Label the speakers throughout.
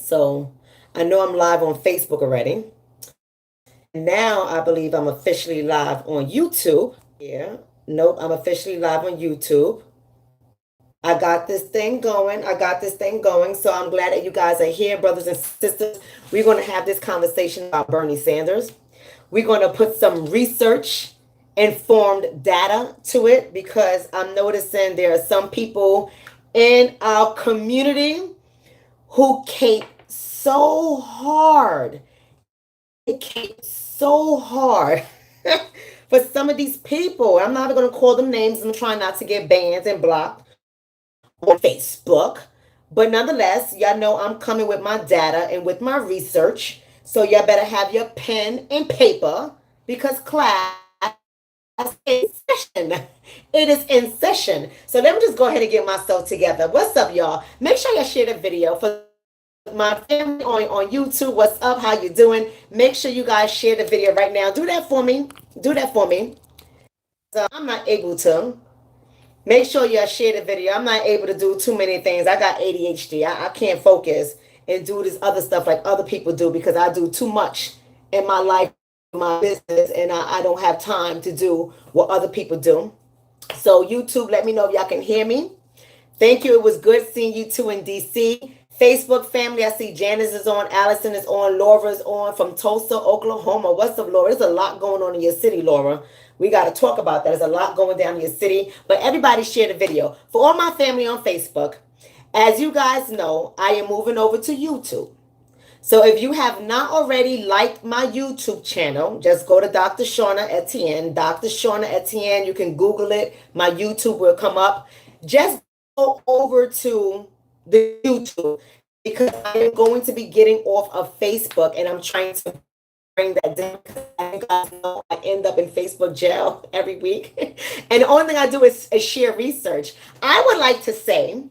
Speaker 1: So I know I'm live on Facebook already. Now I believe I'm officially live on YouTube. Yeah. Nope, I'm officially live on YouTube. I got this thing going. I got this thing going. So I'm glad that you guys are here, brothers and sisters. We're going to have this conversation about Bernie Sanders. We're going to put some research informed data to it because I'm noticing there are some people in our community who cape so hard. They cape so hard for some of these people. I'm not going to call them names. I'm trying not to get banned and blocked on Facebook. But nonetheless, y'all know I'm coming with my data and with my research. So y'all better have your pen and paper because class is in session. It is in session. So let me just go ahead and get myself together. What's up, y'all? Make sure y'all share the video for my family on YouTube. What's up? How you doing? Make sure you guys share the video right now. Do that for me. Do that for me. So I'm not able to. Make sure y'all share the video. I'm not able to do too many things. I got ADHD. I can't focus and do this other stuff like other people do because I do too much in my life, my business, and I don't have time to do what other people do. So YouTube, let me know if y'all can hear me. Thank you. It was good seeing you two in DC. Facebook family, I see Janice is on, Allison is on, Laura's on from Tulsa, Oklahoma. What's up, Laura? There's a lot going on in your city, Laura. We got to talk about that. There's a lot going down in your city. But everybody share the video. For all my family on Facebook, as you guys know, I am moving over to YouTube. So if you have not already liked my YouTube channel, just go to Dr. Shonna Etienne. Dr. Shonna Etienne, you can Google it. My YouTube will come up. Just go over to the YouTube because I am going to be getting off of Facebook and I'm trying to bring that down because you guys know I end up in Facebook jail every week. And the only thing I do is share research. I would like to say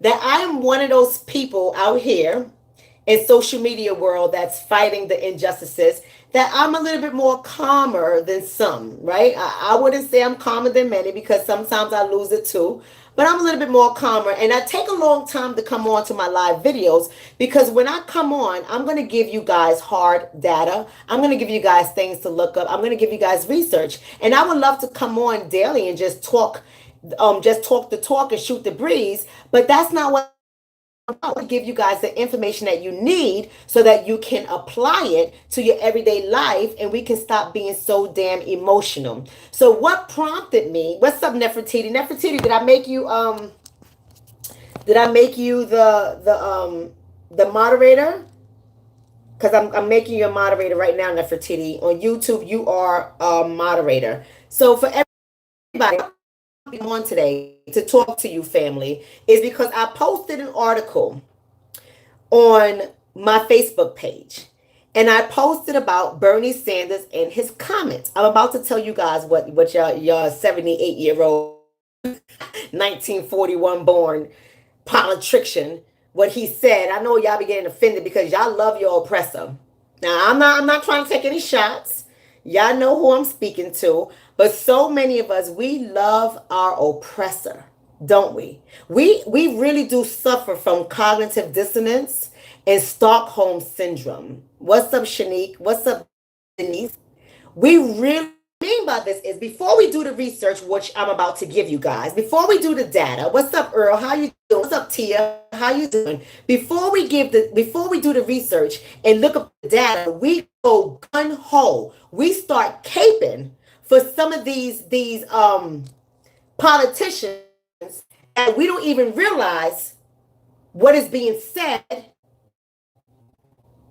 Speaker 1: that I am one of those people out here in social media world that's fighting the injustices, that I'm a little bit more calmer than some, right? I wouldn't say I'm calmer than many because sometimes I lose it too, but I'm a little bit more calmer. And I take a long time to come on to my live videos because when I come on, I'm going to give you guys hard data. I'm going to give you guys things to look up. I'm going to give you guys research. And I would love to come on daily and just talk the talk and shoot the breeze. But that's not what I will give you guys the information that you need so that you can apply it to your everyday life and we can stop being so damn emotional. So what prompted me? What's up, Nefertiti? Nefertiti, did I make you the moderator? Because I'm making you a moderator right now, Nefertiti. On YouTube, you are a moderator. So for everybody on today to talk to you, family, is because I posted an article on my Facebook page and I posted about Bernie Sanders and his comments. I'm about to tell you guys what your 78-year-old 1941 born politician, what he said. I know y'all be getting offended because y'all love your oppressor. Now I'm not trying to take any shots. Y'all know who I'm speaking to. But so many of us, we love our oppressor, don't we? We really do suffer from cognitive dissonance and Stockholm syndrome. What's up, Shanique? What's up, Denise? We really mean by this is before we do the research, which I'm about to give you guys, before we do the data, what's up, Earl? How you doing? What's up, Tia? How you doing? Before we do the research and look up the data, we go gun ho. We start caping for some of these politicians, and we don't even realize what is being said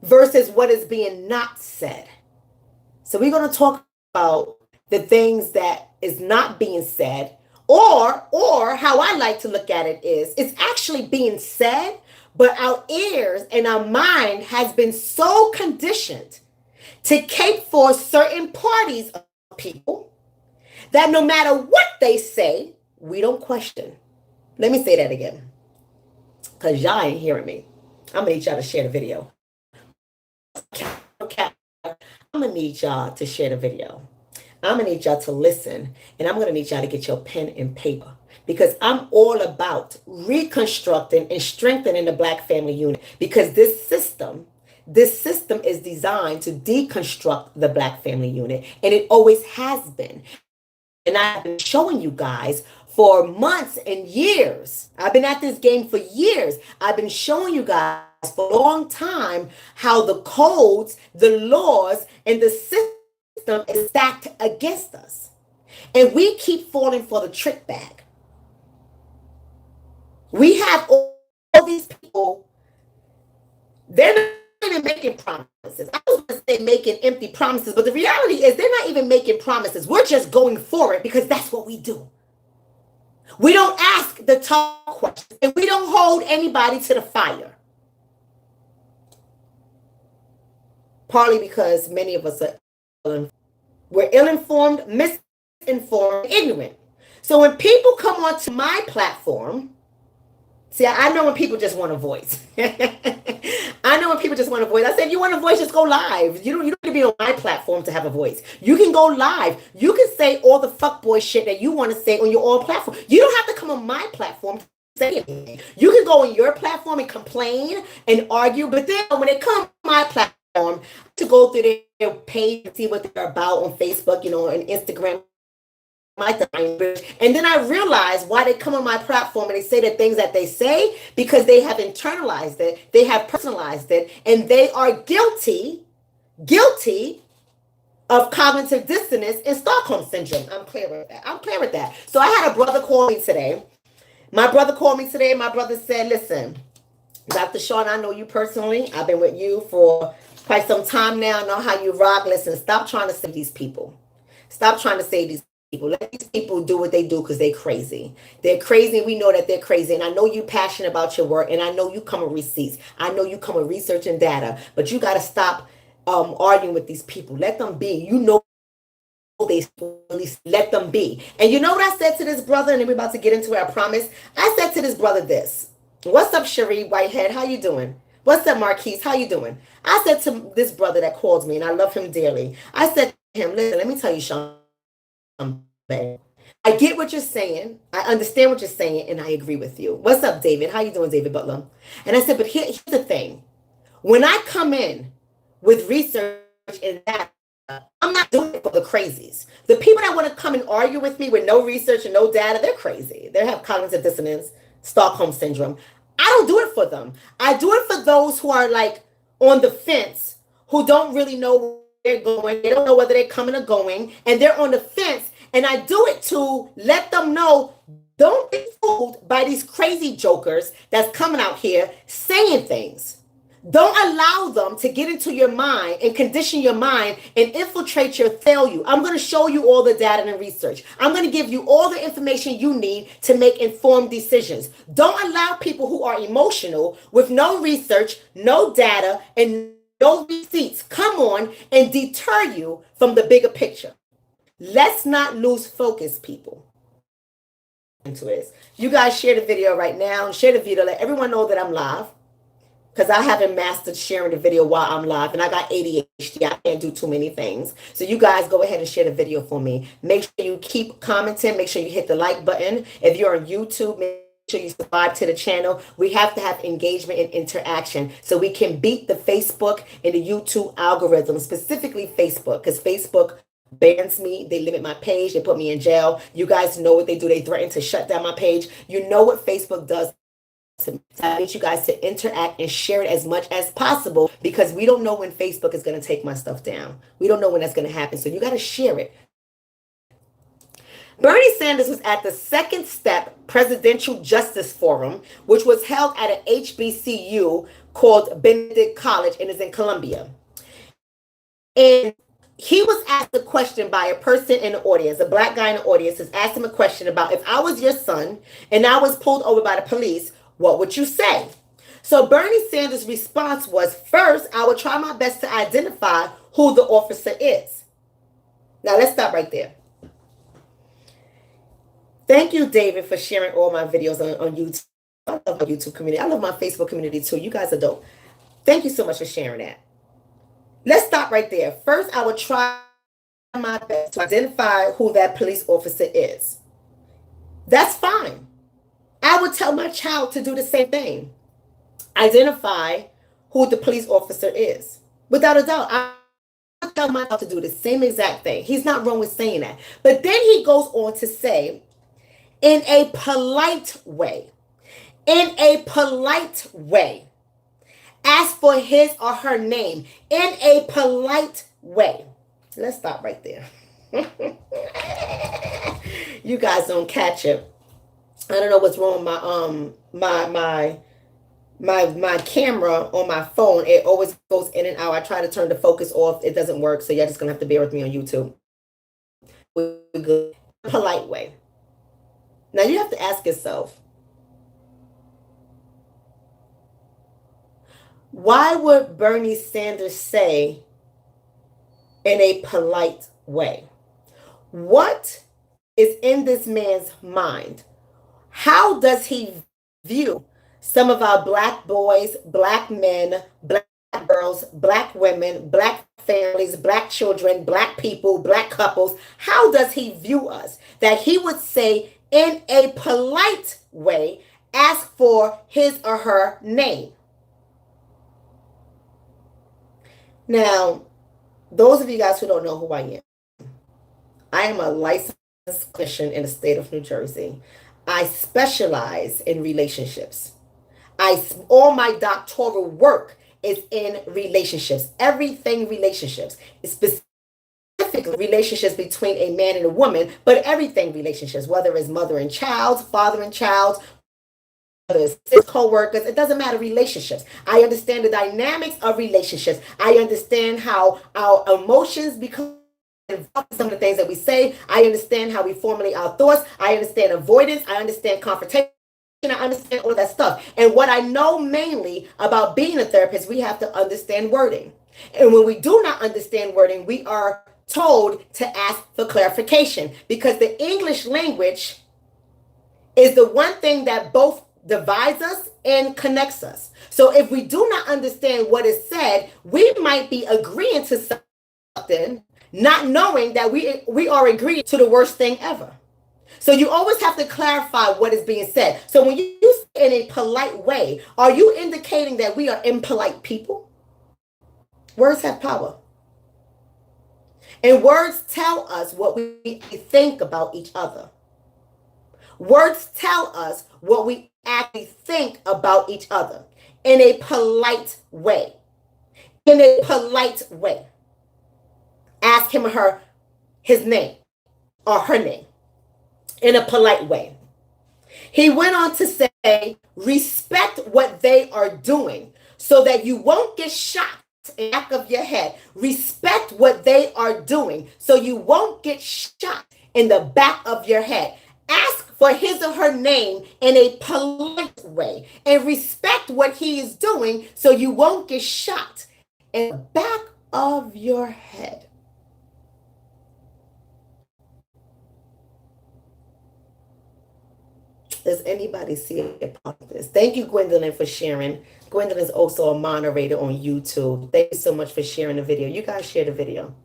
Speaker 1: versus what is being not said. So we're going to talk about the things that is not being said, or how I like to look at it is it's actually being said, but our ears and our mind has been so conditioned to cape for certain parties of people that no matter what they say, we don't question. Let me say that again, because y'all ain't hearing me. I'm gonna need y'all to share the video. Okay. I'm gonna need y'all to share the video. I'm going to need y'all to listen, and I'm going to need y'all to get your pen and paper, because I'm all about reconstructing and strengthening the Black family unit, because this system is designed to deconstruct the Black family unit, and it always has been. And I've been showing you guys for months and years. I've been at this game for years. I've been showing you guys for a long time how the codes, the laws, and the system is stacked against us. And we keep falling for the trick bag. We have all these people, they're not even making promises. I was going to say making empty promises, but the reality is they're not even making promises. We're just going for it because that's what we do. We don't ask the tough questions, and we don't hold anybody to the fire. Partly because many of us are we're ill-informed, misinformed, ignorant. So when people come onto my platform, see, I know when people just want a voice. I know when people just want a voice. I said, if you want a voice, just go live. You don't need to be on my platform to have a voice. You can go live. You can say all the fuckboy shit that you want to say on your own platform. You don't have to come on my platform to say anything. You can go on your platform and complain and argue, but then when it comes to my platform, to go through their page and see what they're about on Facebook, and Instagram, and then I realize why they come on my platform and they say the things that they say, because they have internalized it, they have personalized it, and they are guilty of cognitive dissonance and Stockholm syndrome. I'm clear with that. So I had a brother call me today. My brother said, listen, Dr. Shonna, I know you personally. I've been with you for quite some time now. I know how you rock. Listen, stop trying to save these people. Stop trying to save these people. Let these people do what they do, because they're crazy. They're crazy. We know that they're crazy. And I know you're passionate about your work. And I know you come with receipts. I know you come with research and data. But you got to stop arguing with these people. Let them be. They let them be. And you know what I said to this brother? And we're about to get into it, I promise. I said to this brother this. What's up, Cherie Whitehead? How you doing? What's up, Marquise? How you doing? I said to this brother that calls me, and I love him dearly. I said to him, listen, let me tell you, Sean. I get what you're saying. I understand what you're saying, and I agree with you. What's up, David? How you doing, David Butler? And I said, but here's the thing. When I come in with research and that, I'm not doing it for the crazies. The people that want to come and argue with me with no research and no data, they're crazy. They have cognitive dissonance, Stockholm syndrome. I don't do it for them. I do it for those who are like on the fence, who don't really know where they're going. They don't know whether they're coming or going, and they're on the fence. And I do it to let them know, don't be fooled by these crazy jokers that's coming out here saying things. Don't allow them to get into your mind and condition your mind and infiltrate your failure. I'm going to show you all the data and research. I'm going to give you all the information you need to make informed decisions. Don't allow people who are emotional with no research, no data, and no receipts come on and deter you from the bigger picture. Let's not lose focus, people. Into this. You guys share the video right now and share the video. Let everyone know that I'm live, because I haven't mastered sharing the video while I'm live, and I got ADHD. I can't do too many things. So you guys go ahead and share the video for me. Make sure you keep commenting. Make sure you hit the like button. If you're on YouTube, make sure you subscribe to the channel. We have to have engagement and interaction so we can beat the Facebook and the YouTube algorithm, specifically Facebook, because Facebook bans me. They limit my page. They put me in jail. You guys know what they do. They threaten to shut down my page. You know what Facebook does. So I need you guys to interact and share it as much as possible, because we don't know when Facebook is going to take my stuff down. We don't know when that's going to happen. So you got to share it. Bernie Sanders was at the Second Step Presidential Justice Forum, which was held at an HBCU called Benedict College, and is in Columbia. And he was asked a question by a person in the audience, a black guy in the audience has asked him a question about, if I was your son and I was pulled over by the police, what would you say? So Bernie Sanders' response was, first, I would try my best to identify who the officer is. Now let's stop right there. Thank you, David, for sharing all my videos on YouTube. I love my YouTube community. I love my Facebook community too. You guys are dope. Thank you so much for sharing that. Let's stop right there. First, I would try my best to identify who that police officer is. That's fine. I would tell my child to do the same thing. Identify who the police officer is. Without a doubt, I would tell my child to do the same exact thing. He's not wrong with saying that. But then he goes on to say, in a polite way, ask for his or her name in a polite way. Let's stop right there. You guys don't catch it. I don't know what's wrong with my camera on my phone. It always goes in and out. I try to turn the focus off. It doesn't work. So y'all just gonna have to bear with me on YouTube. We're good. Polite way. Now you have to ask yourself, why would Bernie Sanders say in a polite way? What is in this man's mind? How does he view some of our Black boys, Black men, Black girls, Black women, Black families, Black children, Black people, Black couples? How does he view us? That he would say in a polite way, ask for his or her name. Now, those of you guys who don't know who I am a licensed clinician in the state of New Jersey. I specialize in relationships. All my doctoral work is in relationships. Everything relationships. It's specifically relationships between a man and a woman, but everything relationships, whether it's mother and child, father and child, whether it's co-workers, it doesn't matter, relationships. I understand the dynamics of relationships. I understand how our emotions become involved in some of the things that we say. I understand how we formulate our thoughts. I understand avoidance. I understand confrontation. I understand all of that stuff. And what I know mainly about being a therapist, we have to understand wording. And when we do not understand wording, we are told to ask for clarification, because the English language is the one thing that both divides us and connects us. So if we do not understand what is said, we might be agreeing to something, not knowing that we are agreeing to the worst thing ever. So you always have to clarify what is being said. So when you say in a polite way, are you indicating that we are impolite people? Words have power. And words tell us what we think about each other. Words tell us what we actually think about each other in a polite way. In a polite way. Ask him or her his name or her name in a polite way. He went on to say, respect what they are doing so that you won't get shot in the back of your head. Respect what they are doing so you won't get shot in the back of your head. Ask for his or her name in a polite way and respect what he is doing so you won't get shot in the back of your head. Does anybody see a part of this? Thank you, Gwendolyn, for sharing. Gwendolyn is also a moderator on YouTube. Thank you so much for sharing the video. You guys share the video.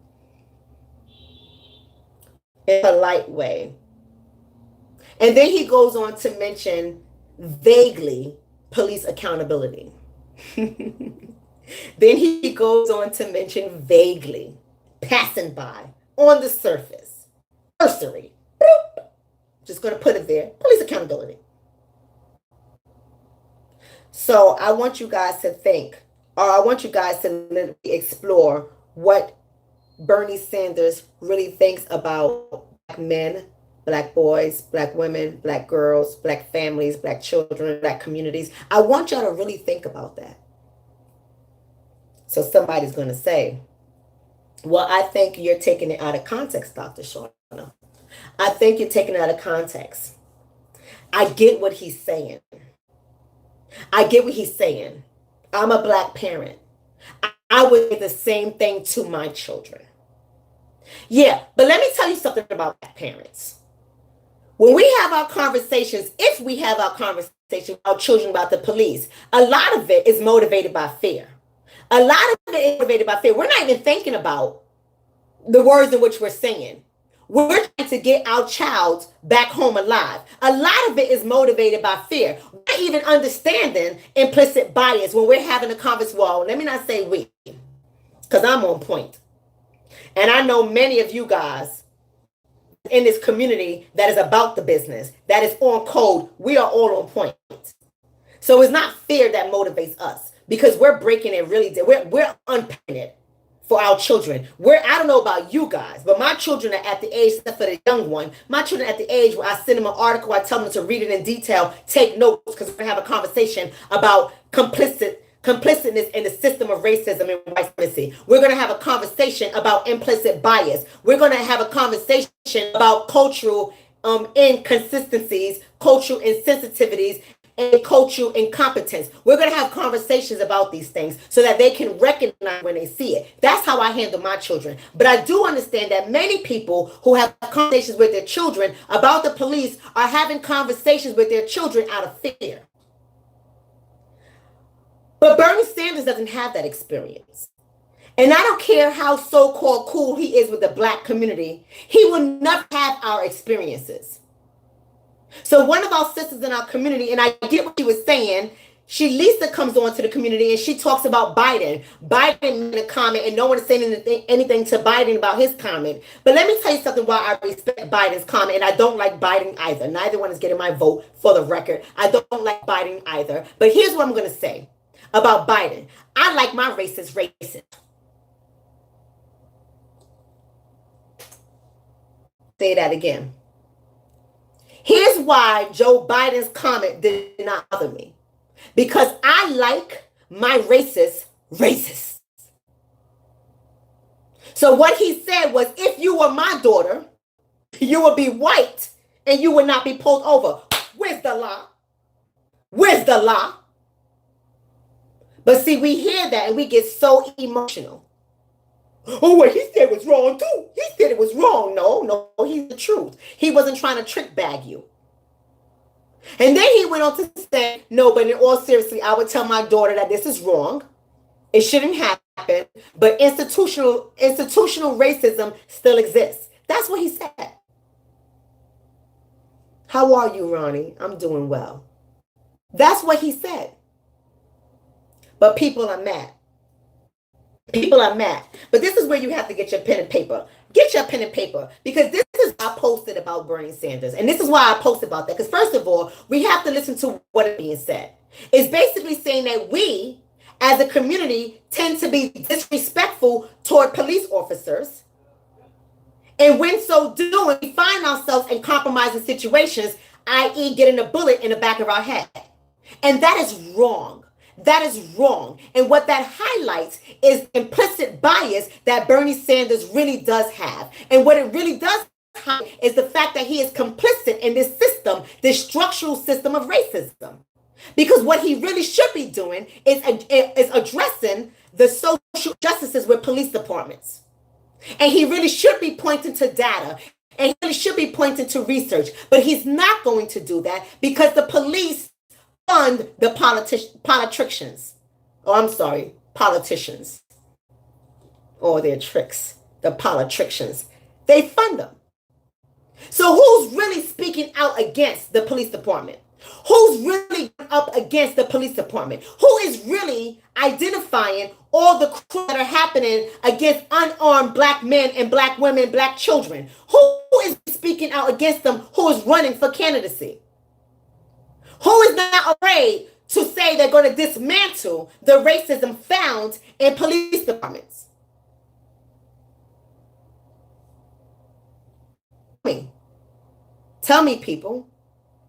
Speaker 1: In a polite way. And then he goes on to mention vaguely police accountability. Then he goes on to mention vaguely, passing by, on the surface, cursory. Just going to put it there. Police accountability. So I want you guys to think, or I want you guys to literally explore what Bernie Sanders really thinks about Black men, Black boys, Black women, Black girls, Black families, Black children, Black communities. I want y'all to really think about that. So somebody's going to say, well, I think you're taking it out of context, Dr. Shonna. I think you're taking it out of context. I get what he's saying. I get what he's saying. I'm a Black parent. I would say the same thing to my children. Yeah, but let me tell you something about Black parents. When we have our conversations, if we have our conversation with our children about the police, a lot of it is motivated by fear. A lot of it is motivated by fear. We're not even thinking about the words in which we're saying. We're trying to get our child back home alive. A lot of it is motivated by fear. We're even understanding implicit bias when we're having a conversation. Well, let me not say we, because I'm on point. And I know many of you guys in this community that is about the business, that is on code. We are all on point. So it's not fear that motivates us, because we're breaking it really. We're unpacking it for our children. I don't know about you guys, but my children are at the age, except for the young one, my children are at the age where I send them an article, I tell them to read it in detail, take notes, because we're going to have a conversation about complicitness in the system of racism and white supremacy. We're going to have a conversation about implicit bias. We're going to have a conversation about cultural inconsistencies, cultural insensitivities, and cultural incompetence. We're going to have conversations about these things so that they can recognize when they see it. That's how I handle my children. But I do understand that many people who have conversations with their children about the police are having conversations with their children out of fear. But Bernie Sanders doesn't have that experience. And I don't care how so-called cool he is with the black community, he will never have our experiences. So one of our sisters in our community, and I get what she was saying, Lisa comes on to the community and she talks about Biden. Biden made a comment and no one is saying anything to Biden about his comment. But let me tell you something why I respect Biden's comment, and I don't like Biden either. Neither one is getting my vote, for the record. I don't like Biden either. But here's what I'm going to say about Biden. I like my racist. Say that again. Here's why Joe Biden's comment did not bother me. Because I like my racist. So what he said was, if you were my daughter, you would be white and you would not be pulled over. Where's the law? Where's the law? But see, we hear that and we get so emotional. Oh, what he said was wrong too. He said it was wrong. No, he's the truth. He wasn't trying to trick bag you. And then he went on to say, no, but in all seriously, I would tell my daughter that this is wrong. It shouldn't happen. But institutional racism still exists. That's what he said. How are you, Ronnie? I'm doing well. That's what he said. But people are mad. People are mad. But this is where you have to get your pen and paper. Get your pen and paper, because this is what I posted about Bernie Sanders. And this is why I posted about that. Because first of all, we have to listen to what is being said. It's basically saying that we, as a community, tend to be disrespectful toward police officers. And when so doing, we find ourselves in compromising situations, i.e. getting a bullet in the back of our head. And that is wrong. That is wrong. And what that highlights is implicit bias that Bernie Sanders really does have. And what it really does highlight is the fact that he is complicit in this system, this structural system of racism. Because what he really should be doing is addressing the social justices with police departments. And he really should be pointing to data. And he really should be pointing to research. But he's not going to do that because the police fund the politicians. Or their tricks. The politicians. They fund them. So who's really speaking out against the police department? Who's really up against the police department? Who is really identifying all the crimes that are happening against unarmed black men and black women, black children? Who is speaking out against them? Who is running for candidacy? Who is not afraid to say they're going to dismantle the racism found in police departments? Tell me, people.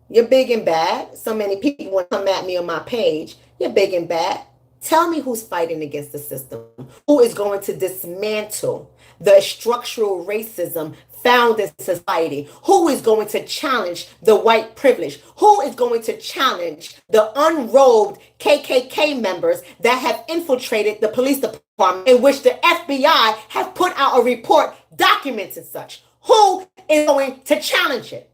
Speaker 1: You're big and bad. So many people want to come at me on my page. You're big and bad. Tell me who's fighting against the system. Who is going to dismantle the structural racism found in society? Who is going to challenge the white privilege? Who is going to challenge the unrobed KKK members that have infiltrated the police department, in which the FBI have put out a report documenting such? Who is going to challenge it?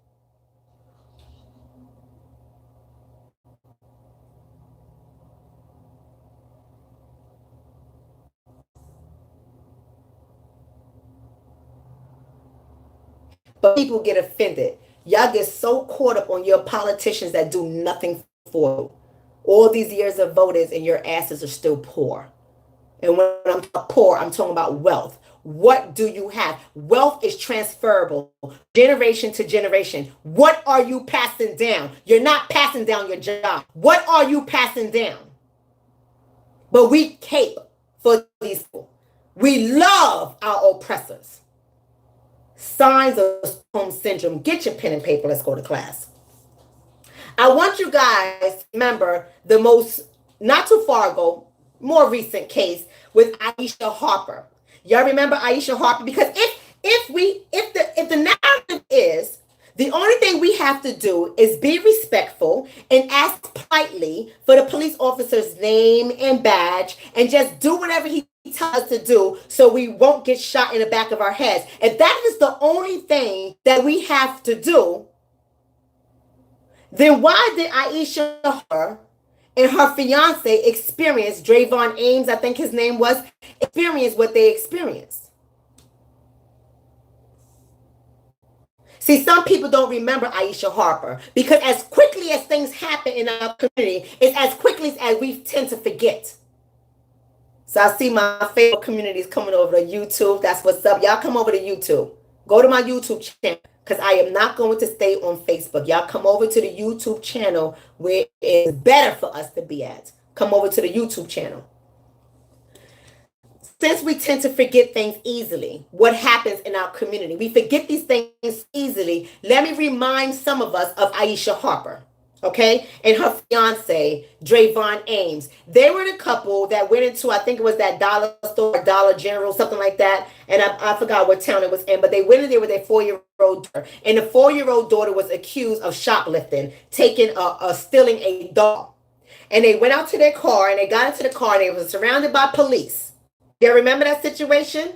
Speaker 1: but people get offended. Y'all get so caught up on your politicians that do nothing for you. All these years of voters and your asses are still poor. And when I'm talking poor, I'm talking about wealth. What do you have? Wealth is transferable generation to generation. What are you passing down? You're not passing down your job. What are you passing down? But we cape for these people. We love our oppressors. Signs of Stockholm Syndrome. Get your pen and paper. Let's go to class. I want you guys to remember the most, not too far ago, more recent case with Aisha Harper. Y'all remember Aisha Harper? Because if the narrative is the only thing we have to do is be respectful and ask politely for the police officer's name and badge and just do whatever he tells us to do so we won't get shot in the back of our heads. If that is the only thing that we have to do, then why did Aisha Harper and her fiance experience, Drayvon Ames, I think his name was, experience what they experienced? See, some people don't remember Aisha Harper because as quickly as things happen in our community, it's as quickly as we tend to forget. So I see my favorite communities coming over to YouTube. That's what's up. Y'all come over to YouTube. Go to my YouTube channel because I am not going to stay on Facebook. Y'all come over to the YouTube channel where it's better for us to be at. Come over to the YouTube channel. Since we tend to forget things easily, what happens in our community? We forget these things easily. Let me remind some of us of Aisha Harper, okay? And her fiance, Drayvon Ames. They were the couple that went into, I think it was that dollar store, Dollar General, something like that. And I forgot what town it was in, but they went in there with their 4-year-old daughter. And the 4-year-old daughter was accused of shoplifting, stealing a doll. And they went out to their car and they got into the car and they were surrounded by police. You remember that situation?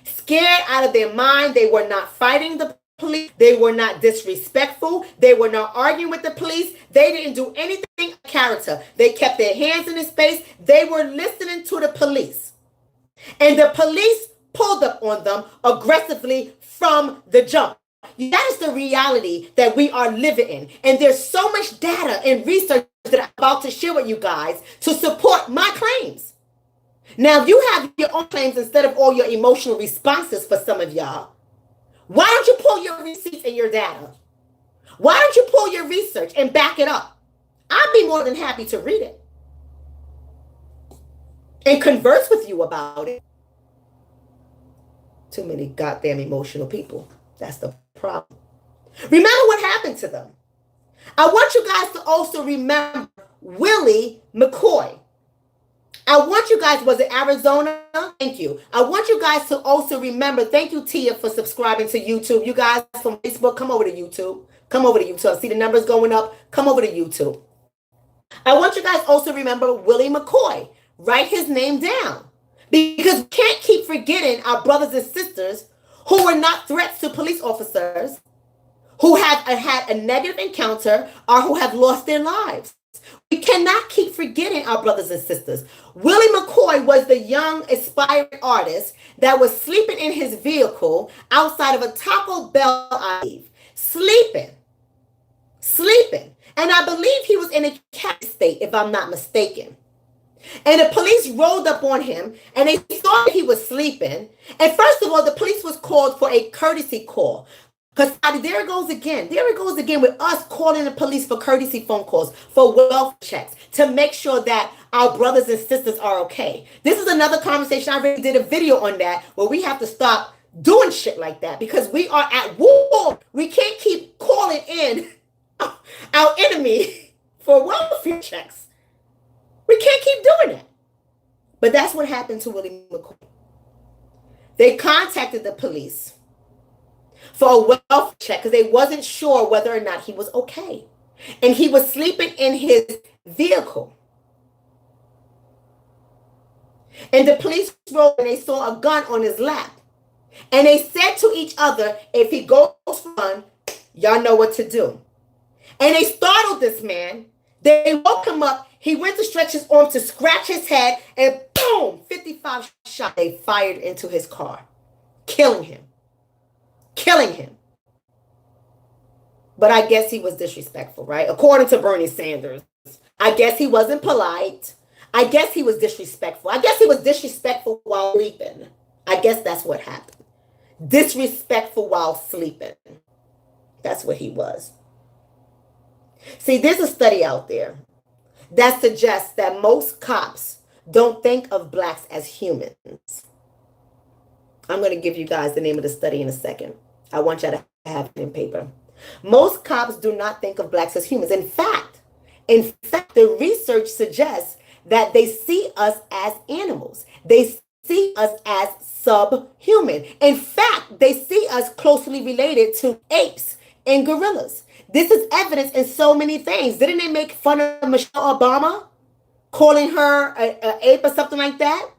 Speaker 1: Scared out of their mind. They were not fighting the police. They were not disrespectful. They were not arguing with the police. They didn't do anything of character. They kept their hands in his face. They were listening to the police. And the police pulled up on them aggressively from the jump. That is the reality that we are living in. And there's so much data and research that I'm about to share with you guys to support my claims. Now, if you have your own claims instead of all your emotional responses for some of y'all, why don't you pull your receipts and your data? Why don't you pull your research and back it up? I'd be more than happy to read it and converse with you about it. Too many goddamn emotional people. That's the problem. Remember what happened to them. I want you guys to also remember Willie McCoy. I want you guys, was it Arizona? Thank you. I want you guys to also remember, thank you, Tia, for subscribing to YouTube. You guys from Facebook, come over to YouTube. Come over to YouTube. I see the numbers going up. Come over to YouTube. I want you guys also to remember Willie McCoy. Write his name down. Because we can't keep forgetting our brothers and sisters who were not threats to police officers, who have had a negative encounter, or who have lost their lives. We cannot keep forgetting our brothers and sisters. Willie McCoy was the young aspiring artist that was sleeping in his vehicle outside of a Taco Bell, I believe. Sleeping. And I believe he was in a cat state, if I'm not mistaken. And the police rolled up on him and they saw that he was sleeping. And first of all, the police was called for a courtesy call. Because there it goes again with us calling the police for courtesy phone calls, for welfare checks, to make sure that our brothers and sisters are okay. This is another conversation. I already did a video on that where we have to stop doing shit like that because we are at war. We can't keep calling in our enemy for welfare checks. We can't keep doing it. But that's what happened to Willie McCoy. They contacted the police for a welfare check because they wasn't sure whether or not he was okay. And he was sleeping in his vehicle. And the police rolled and they saw a gun on his lap. And they said to each other, if he goes for fun, y'all know what to do. And they startled this man. They woke him up. He went to stretch his arm to scratch his head. And boom, 55 shots they fired into his car, killing him. but I guess he was disrespectful, right? According to Bernie Sanders. I guess he wasn't polite. I guess he was disrespectful. I guess he was disrespectful while sleeping. I guess that's what happened. Disrespectful while sleeping. That's what he was. See, there's a study out there that suggests that most cops don't think of blacks as humans. I'm going to give you guys the name of the study in a second. I want you to have it in paper. Most cops do not think of blacks as humans. In fact, the research suggests that they see us as animals. They see us as subhuman. In fact, they see us closely related to apes and gorillas. This is evidence in so many things. Didn't they make fun of Michelle Obama, calling her an ape or something like that?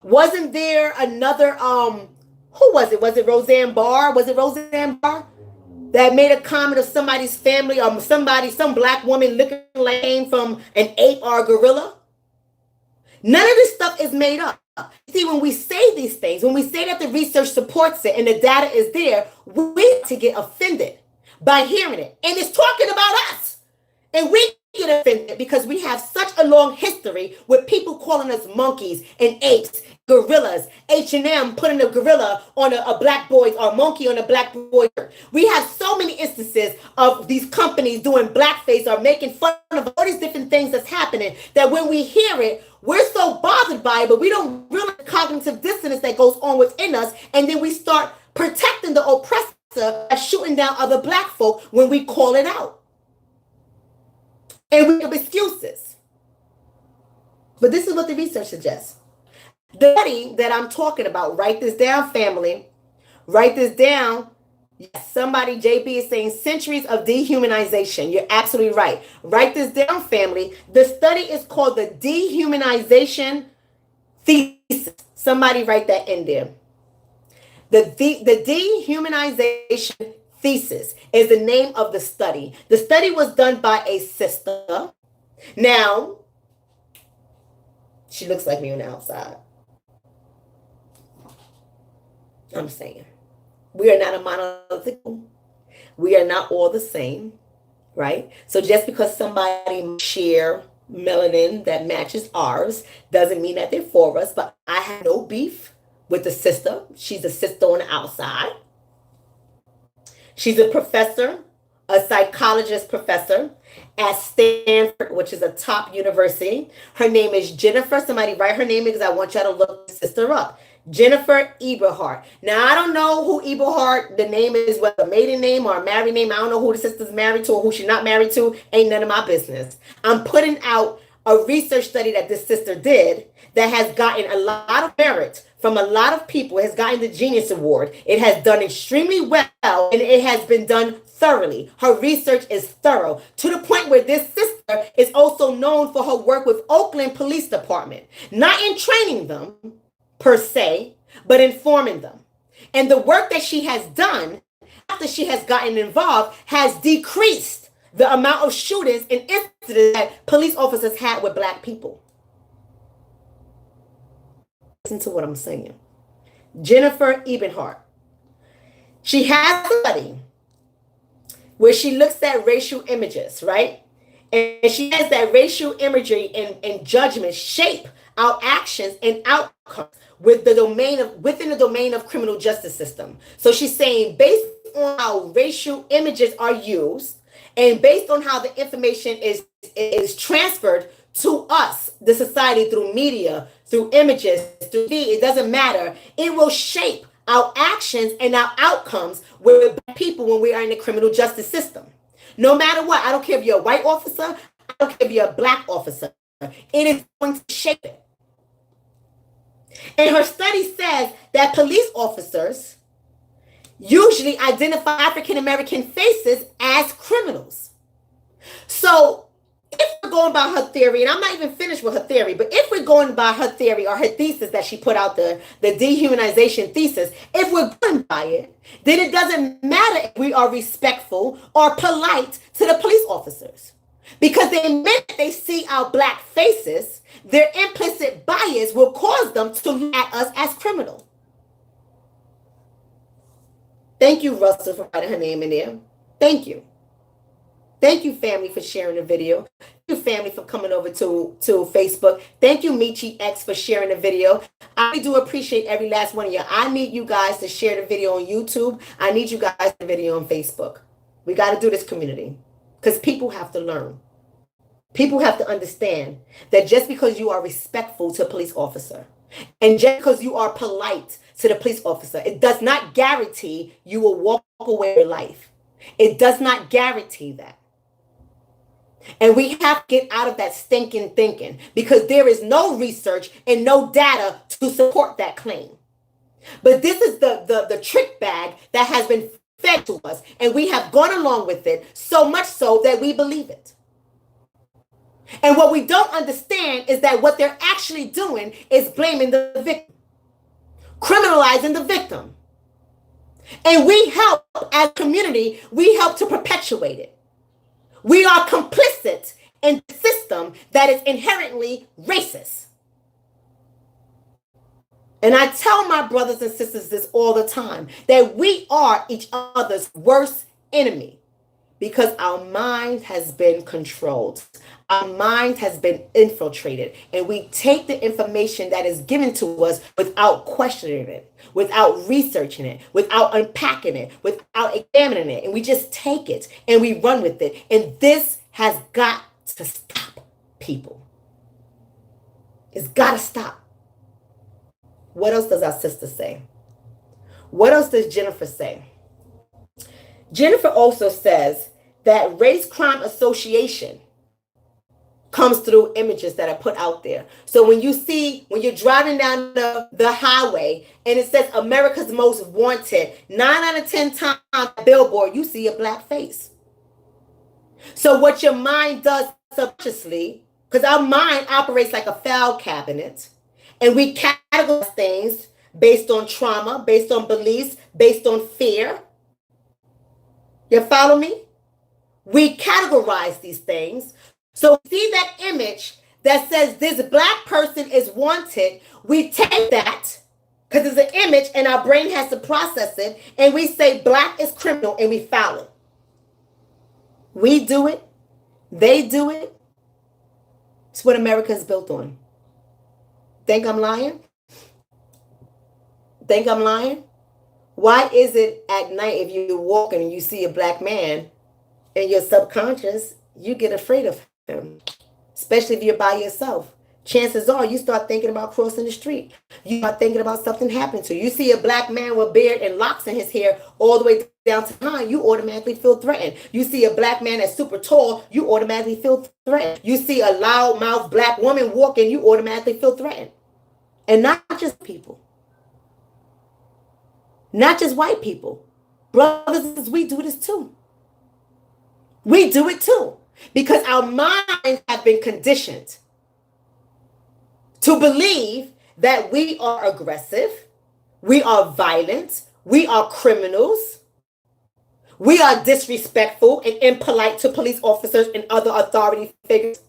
Speaker 1: Wasn't there another, who was it? Was it Roseanne Barr? Was it Roseanne Barr that made a comment of somebody's family or some black woman looking like from an ape or a gorilla? None of this stuff is made up. See, when we say these things, when we say that the research supports it and the data is there, we to get offended by hearing it. And it's talking about us. And we get offended because we have such a long history with people calling us monkeys and apes, gorillas, H&M putting a gorilla on a black boy or a monkey on a black boy. We have so many instances of these companies doing blackface or making fun of all these different things that's happening that when we hear it, we're so bothered by it, but we don't realize the cognitive dissonance that goes on within us. And then we start protecting the oppressor by shooting down other black folk when we call it out. And we have excuses. But this is what the research suggests. The study that I'm talking about, write this down, family. Write this down. Yes, somebody, JB, is saying centuries of dehumanization. You're absolutely right. Write this down, family. The study is called the dehumanization thesis. Somebody write that in there. The dehumanization thesis is the name of the study. The study was done by a sister. Now, she looks like me on the outside. I'm saying. We are not a monolithic. We are not all the same, right? So just because somebody share melanin that matches ours doesn't mean that they're for us. But I have no beef with the sister. She's a sister on the outside. She's a professor, a psychologist professor at Stanford, which is a top university. Her name is Jennifer. Somebody write her name because I want y'all to look the sister up. Jennifer Eberhardt. Now, I don't know who Eberhardt, the name is, whether a maiden name or a married name. I don't know who the sister's married to or who she's not married to. Ain't none of my business. I'm putting out a research study that this sister did that has gotten a lot of merit from a lot of people. It has gotten the Genius Award. It has done extremely well, and it has been done thoroughly. Her research is thorough to the point where this sister is also known for her work with Oakland Police Department, not in training them per se, but informing them. And the work that she has done after she has gotten involved has decreased the amount of shootings and incidents that police officers had with black people. Listen to what I'm saying. Jennifer Eberhardt. She has a study where she looks at racial images, right? And she has that racial imagery and judgment shape our actions and outcomes within the domain of criminal justice system. So she's saying based on how racial images are used and based on how the information is transferred to us, the society, through media, through images, through it doesn't matter. It will shape our actions and our outcomes with people when we are in the criminal justice system. No matter what, I don't care if you're a white officer, I don't care if you're a black officer. It is going to shape it. And her study says that police officers usually identify African American faces as criminals. So if we're going by her theory, and I'm not even finished with her theory, but if we're going by her theory or her thesis that she put out there, the dehumanization thesis, if we're going by it, then it doesn't matter if we are respectful or polite to the police officers. Because the minute they see our black faces, their implicit bias will cause them to look at us as criminal. Thank you, Russell, for writing her name in there. Thank you. Thank you, family, for sharing the video. Thank you, family, for coming over to Facebook. Thank you, Michi X, for sharing the video. I do appreciate every last one of you. I need you guys to share the video on YouTube. I need you guys to the video on Facebook. We got to do this, community, because people have to learn. People have to understand that just because you are respectful to a police officer and just because you are polite to the police officer, it does not guarantee you will walk away with life. It does not guarantee that. And we have to get out of that stinking thinking, because there is no research and no data to support that claim. But this is the trick bag that has been fed to us, and we have gone along with it, so much so that we believe it. And what we don't understand is that what they're actually doing is blaming the victim, criminalizing the victim. And we help, as a community, we help to perpetuate it. We are complicit in a system that is inherently racist. And I tell my brothers and sisters this all the time, that we are each other's worst enemy, because our mind has been controlled. Our mind has been infiltrated, and we take the information that is given to us without questioning it, without researching it, without unpacking it, without examining it. And we just take it and we run with it. And this has got to stop, people. It's got to stop. What else does our sister say? What else does Jennifer say? Jennifer also says that race crime association comes through images that are put out there. So when you're driving down the highway and it says America's Most Wanted, 9 out of 10 times on the billboard, you see a black face. So what your mind does subconsciously, because our mind operates like a file cabinet, and we categorize things based on trauma, based on beliefs, based on fear. You follow me? We categorize these things. So see that image that says this black person is wanted, we take that, because it's an image and our brain has to process it, and we say black is criminal and we file it. We do it. They do it. It's what America is built on. Think I'm lying? Think I'm lying? Why is it at night, if you're walking and you see a black man in your subconscious, you get afraid of him, especially if you're by yourself? Chances are you start thinking about crossing the street. You start thinking about something happening to you. You see a black man with beard and locks in his hair all the way down to behind, you automatically feel threatened. You see a black man that's super tall, you automatically feel threatened. You see a loud-mouthed black woman walking, you automatically feel threatened. And not just people. Not just white people. Brothers, we do this too. We do it too. Because our minds have been conditioned to believe that we are aggressive, we are violent, we are criminals, we are disrespectful and impolite to police officers and other authority figures.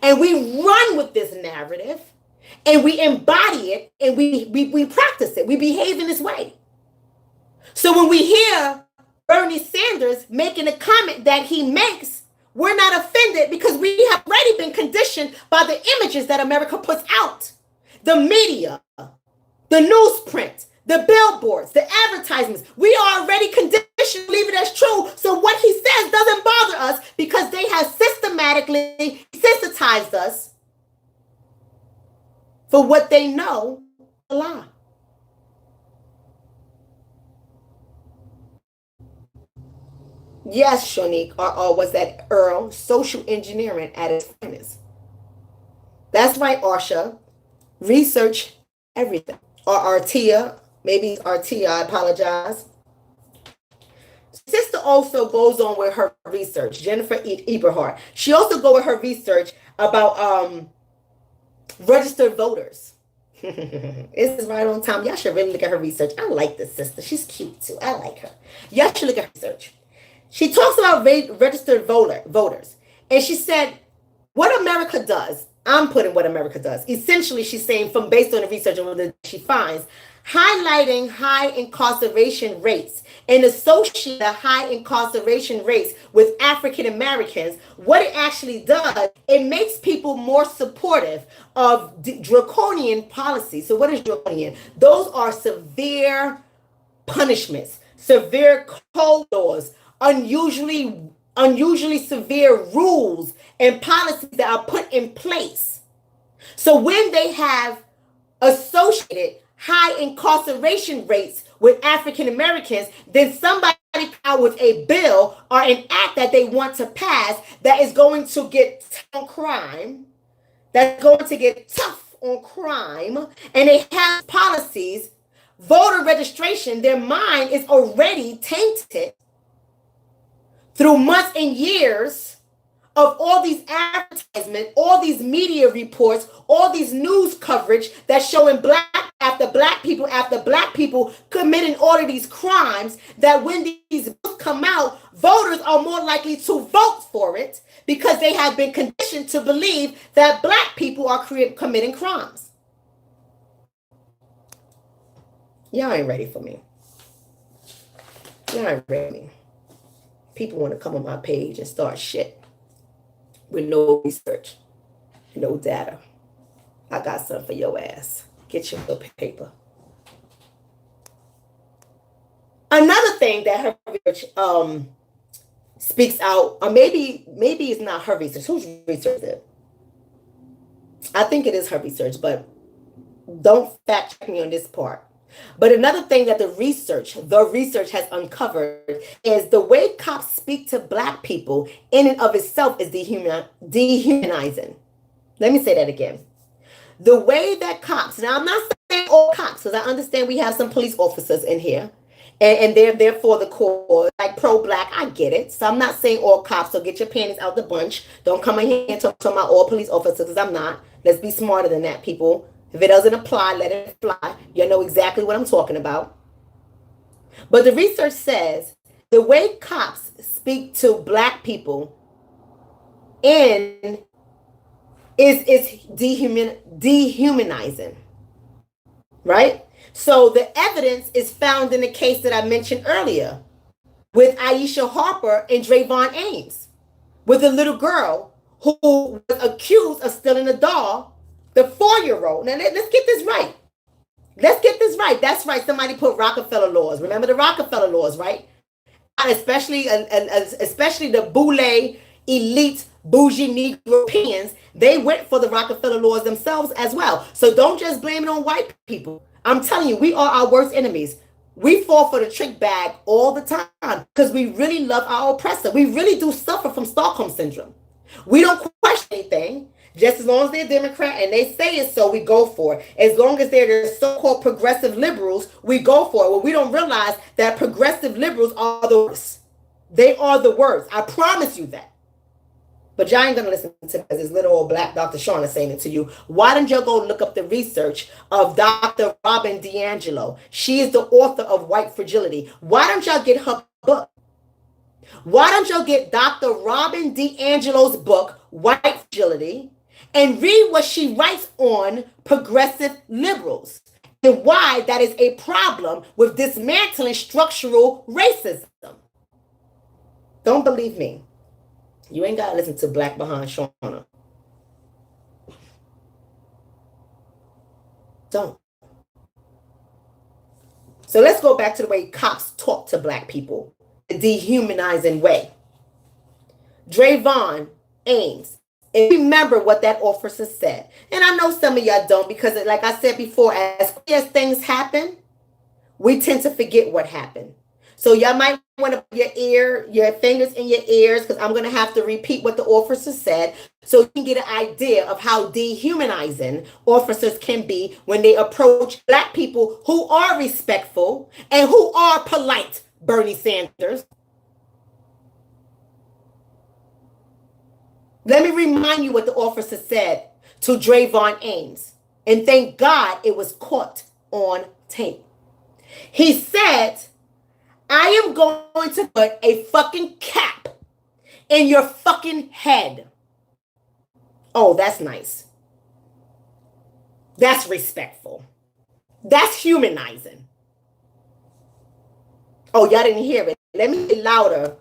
Speaker 1: And we run with this narrative, and we embody it, and we practice it. We behave in this way. So when we hear Bernie Sanders making a comment that he makes, we're not offended, because we have already been conditioned by the images that America puts out. The media, the newsprint, the billboards, the advertisements. We are already conditioned to believe it as true. So what he says doesn't bother us, because they have systematically sensitized us for what they know a lie. Yes, Shonique, or was that Earl? Social engineering at its finest. That's right, Arsha. Research everything. Or Artia, maybe it's Artia, I apologize. Sister also goes on with her research, Jennifer Eberhardt. She also goes with her research about registered voters. This is right on time. Y'all should really look at her research. I like this sister. She's cute too. I like her. Y'all should look at her research. She talks about registered voters. And she said, what America does, I'm putting what America does. Essentially, she's saying, from based on the research and what she finds, highlighting high incarceration rates and associate the high incarceration rates with African Americans, what it actually does, it makes people more supportive of draconian policies. So what is draconian? Those are severe punishments, severe code laws, unusually severe rules and policies that are put in place. So when they have associated high incarceration rates with African Americans, then somebody out with a bill or an act that they want to pass that is going to get tough on crime, that's going to get tough on crime, and they have policies, voter registration, their mind is already tainted through months and years of all these advertisements, all these media reports, all these news coverage that's showing black after black people committing all of these crimes, that when these bills come out, voters are more likely to vote for it because they have been conditioned to believe that black people are committing crimes. Y'all ain't ready for me. Y'all ain't ready for me. People want to come on my page and start shit with no research, no data. I got something for your ass. Get your little paper. Another thing that her research speaks out, or maybe it's not her research. Whose research is it? I think it is her research, but don't fact check me on this part. But another thing that the research has uncovered is the way cops speak to black people in and of itself is dehumanizing. Let me say that again. The way that cops, now I'm not saying all cops, because I understand we have some police officers in here, and they're there for the cause, like pro-black, I get it. So I'm not saying all cops, so get your panties out the bunch. Don't come in here and talk about all police officers, because I'm not. Let's be smarter than that, people. If it doesn't apply, let it fly. You know exactly what I'm talking about. But the research says the way cops speak to black people is dehumanizing, right? So the evidence is found in the case that I mentioned earlier with Aisha Harper and Drayvon Ames, with a little girl who was accused of stealing a doll, the 4-year-old. Now let's get this right. Let's get this right. That's right. Somebody put Rockefeller laws. Remember the Rockefeller laws, right? And especially the boule elite bougie Negro Europeans, they went for the Rockefeller laws themselves as well. So don't just blame it on white people. I'm telling you, we are our worst enemies. We fall for the trick bag all the time because we really love our oppressor. We really do suffer from Stockholm syndrome. We don't question anything. Just as long as they're Democrat and they say it so, we go for it. As long as they're the so-called progressive liberals, we go for it. Well, we don't realize that progressive liberals are the worst. They are the worst. I promise you that. But y'all ain't going to listen to this little old black Dr. Shonna saying it to you. Why don't you go look up the research of Dr. Robin DiAngelo? She is the author of White Fragility. Why don't y'all get her book? Why don't y'all get Dr. Robin DiAngelo's book, White Fragility, and read what she writes on progressive liberals and why that is a problem with dismantling structural racism. Don't believe me. You ain't got to listen to Black Behind Shonna. Don't. So let's go back to the way cops talk to black people, the dehumanizing way. Drayvon Ames. And remember what that officer said. And I know some of y'all don't because, like I said before, as things happen, we tend to forget what happened. So y'all might want to put your fingers in your ears because I'm going to have to repeat what the officer said so you can get an idea of how dehumanizing officers can be when they approach black people who are respectful and who are polite, Bernie Sanders. Let me remind you what the officer said to Drayvon Ames. And thank God it was caught on tape. He said, I am going to put a fucking cap in your fucking head. Oh, that's nice. That's respectful. That's humanizing. Oh, y'all didn't hear it. Let me get louder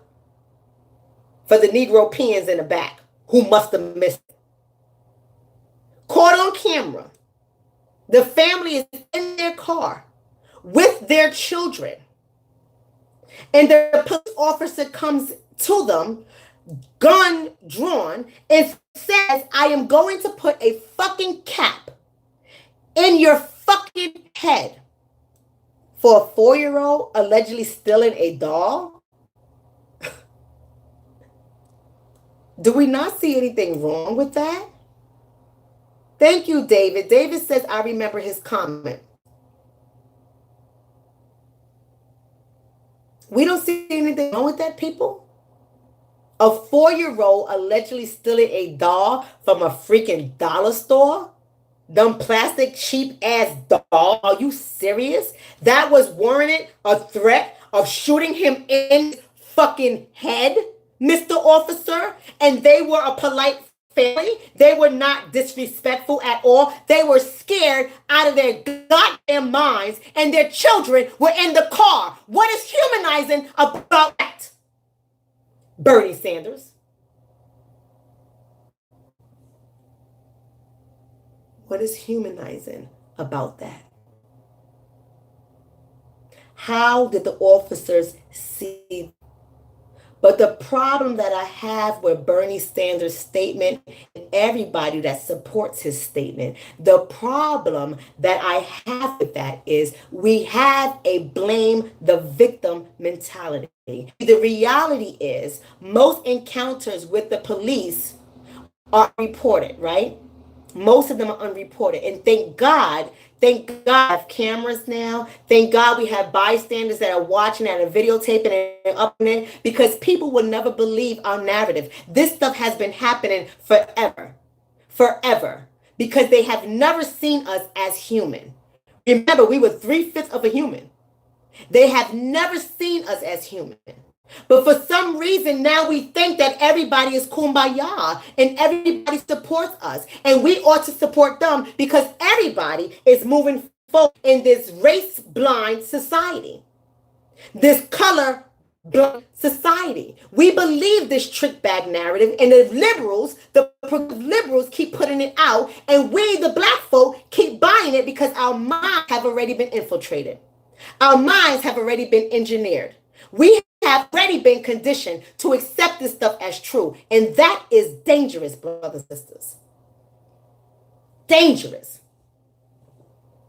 Speaker 1: for the Negro peons in the back who must have missed it. Caught on camera. The family is in their car with their children. And the police officer comes to them, gun drawn, and says, I am going to put a fucking cap in your fucking head for a 4-year-old allegedly stealing a doll. Do we not see anything wrong with that? Thank you, David. David says, I remember his comment. We don't see anything wrong with that, people. A 4-year-old allegedly stealing a doll from a freaking dollar store? Them plastic cheap ass doll? Are you serious? That was warranted a threat of shooting him in his fucking head, Mr. Officer? And they were a polite family. They were not disrespectful at all. They were scared out of their goddamn minds, and their children were in the car. What is humanizing about that? Bernie Sanders. What is humanizing about that? How did the officers see? But the problem that I have with Bernie Sanders' statement and everybody that supports his statement, the problem that I have with that is we have a blame the victim mentality. The reality is most encounters with the police are reported, right? Most of them are unreported. And thank God we have cameras now. Thank God we have bystanders that are watching and are videotaping and uploading it, because people will never believe our narrative. This stuff has been happening forever. Forever. Because they have never seen us as human. Remember, we were 3/5 of a human. They have never seen us as human. But for some reason, now we think that everybody is kumbaya and everybody supports us. And we ought to support them because everybody is moving forward in this race-blind society. This color-blind society. We believe this trick bag narrative, and the liberals keep putting it out, and we, the black folk, keep buying it because our minds have already been infiltrated. Our minds have already been engineered. We have already been conditioned to accept this stuff as true. And that is dangerous, brothers and sisters. Dangerous.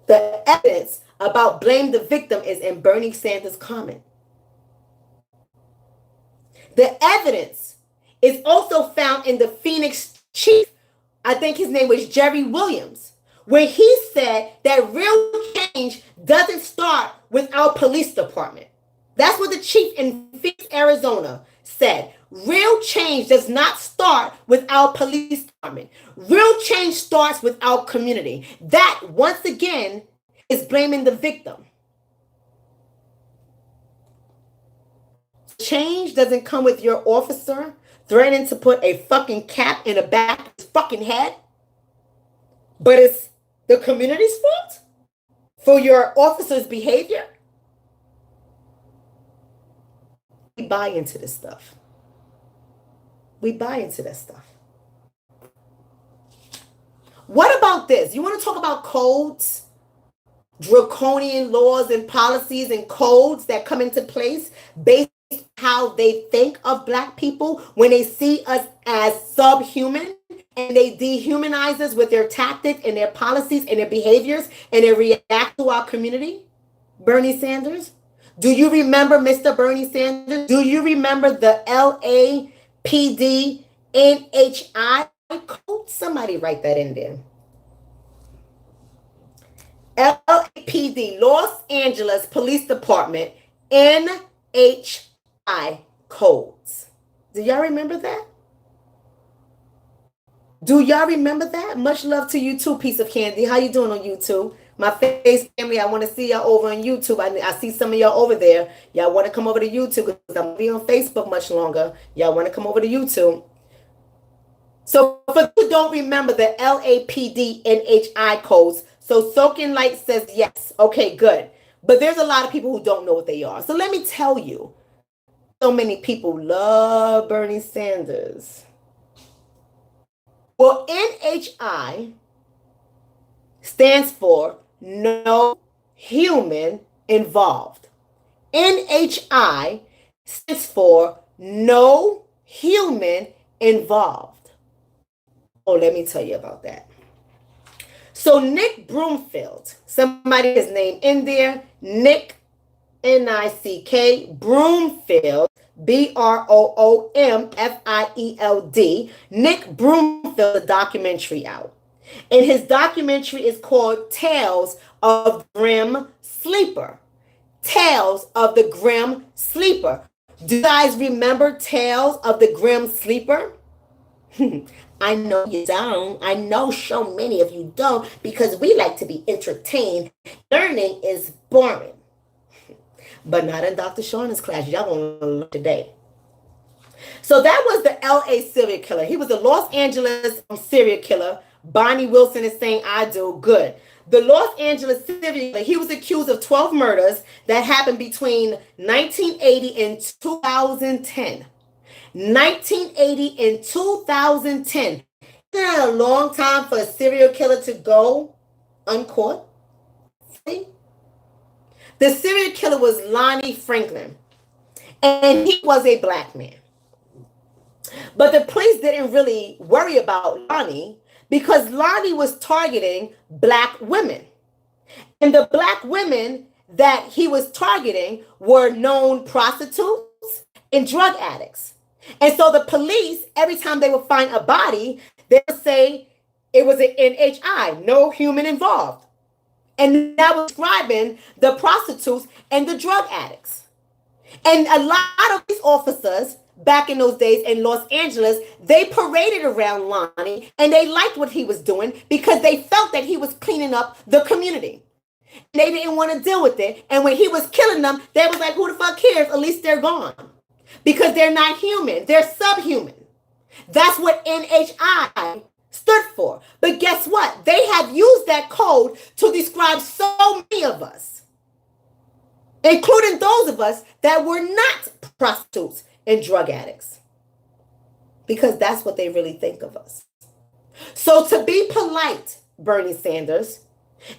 Speaker 1: The evidence about blame the victim is in Bernie Sanders' comment. The evidence is also found in the Phoenix chief. I think his name was Jerry Williams, where he said that real change doesn't start with our police department. That's what the chief in Phoenix, Arizona said. Real change does not start with our police department. Real change starts with our community. That, once again, is blaming the victim. Change doesn't come with your officer threatening to put a fucking cap in the back of his fucking head, but it's the community's fault for your officer's behavior. We buy into this stuff. We buy into that stuff. What about this? You want to talk about codes? Draconian laws and policies and codes that come into place based on how they think of black people when they see us as subhuman, and they dehumanize us with their tactics and their policies and their behaviors, and they react to our community? Bernie Sanders? Do you remember Mr. Bernie Sanders? Do you remember the LAPD NHI code? Somebody write that in there. LAPD, Los Angeles Police Department, NHI codes. Do y'all remember that? Do y'all remember that? Much love to you too, piece of candy. How you doing on YouTube? My face family, I want to see y'all over on YouTube. I see some of y'all over there. Y'all want to come over to YouTube because I'm going to be on Facebook much longer. Y'all want to come over to YouTube. So for those who don't remember the LAPD NHI codes, so Soaking Light says yes. Okay, good. But there's a lot of people who don't know what they are. So let me tell you, so many people love Bernie Sanders. Well, NHI stands for no human involved. NHI stands for no human involved. Oh, let me tell you about that. So Nick Broomfield, somebody is named in there, Nick, Nick, Broomfield, Broomfield, Nick Broomfield, a documentary out. And his documentary is called Tales of the Grim Sleeper. Tales of the Grim Sleeper. Do you guys remember Tales of the Grim Sleeper? I know you don't. I know so many of you don't because we like to be entertained. Learning is boring. But not in Dr. Shonna's class. Y'all gonna learn today. So that was the LA serial killer. He was a Los Angeles serial killer. Bonnie Wilson is saying, I do. Good. The Los Angeles serial killer, he was accused of 12 murders that happened between 1980 and 2010. 1980 and 2010. Isn't that a long time for a serial killer to go uncaught? The serial killer was Lonnie Franklin, and he was a black man. But the police didn't really worry about Lonnie because Lonnie was targeting black women. And the black women that he was targeting were known prostitutes and drug addicts. And so the police, every time they would find a body, they would say it was an NHI, no human involved. And that was describing the prostitutes and the drug addicts. And a lot of these officers back in those days in Los Angeles, they paraded around Lonnie and they liked what he was doing because they felt that he was cleaning up the community. They didn't want to deal with it. And when he was killing them, they was like, who the fuck cares? At least they're gone. Because they're not human. They're subhuman. That's what NHI stood for. But guess what? They have used that code to describe so many of us, including those of us that were not prostitutes and drug addicts, because that's what they really think of us. So to be polite, Bernie Sanders,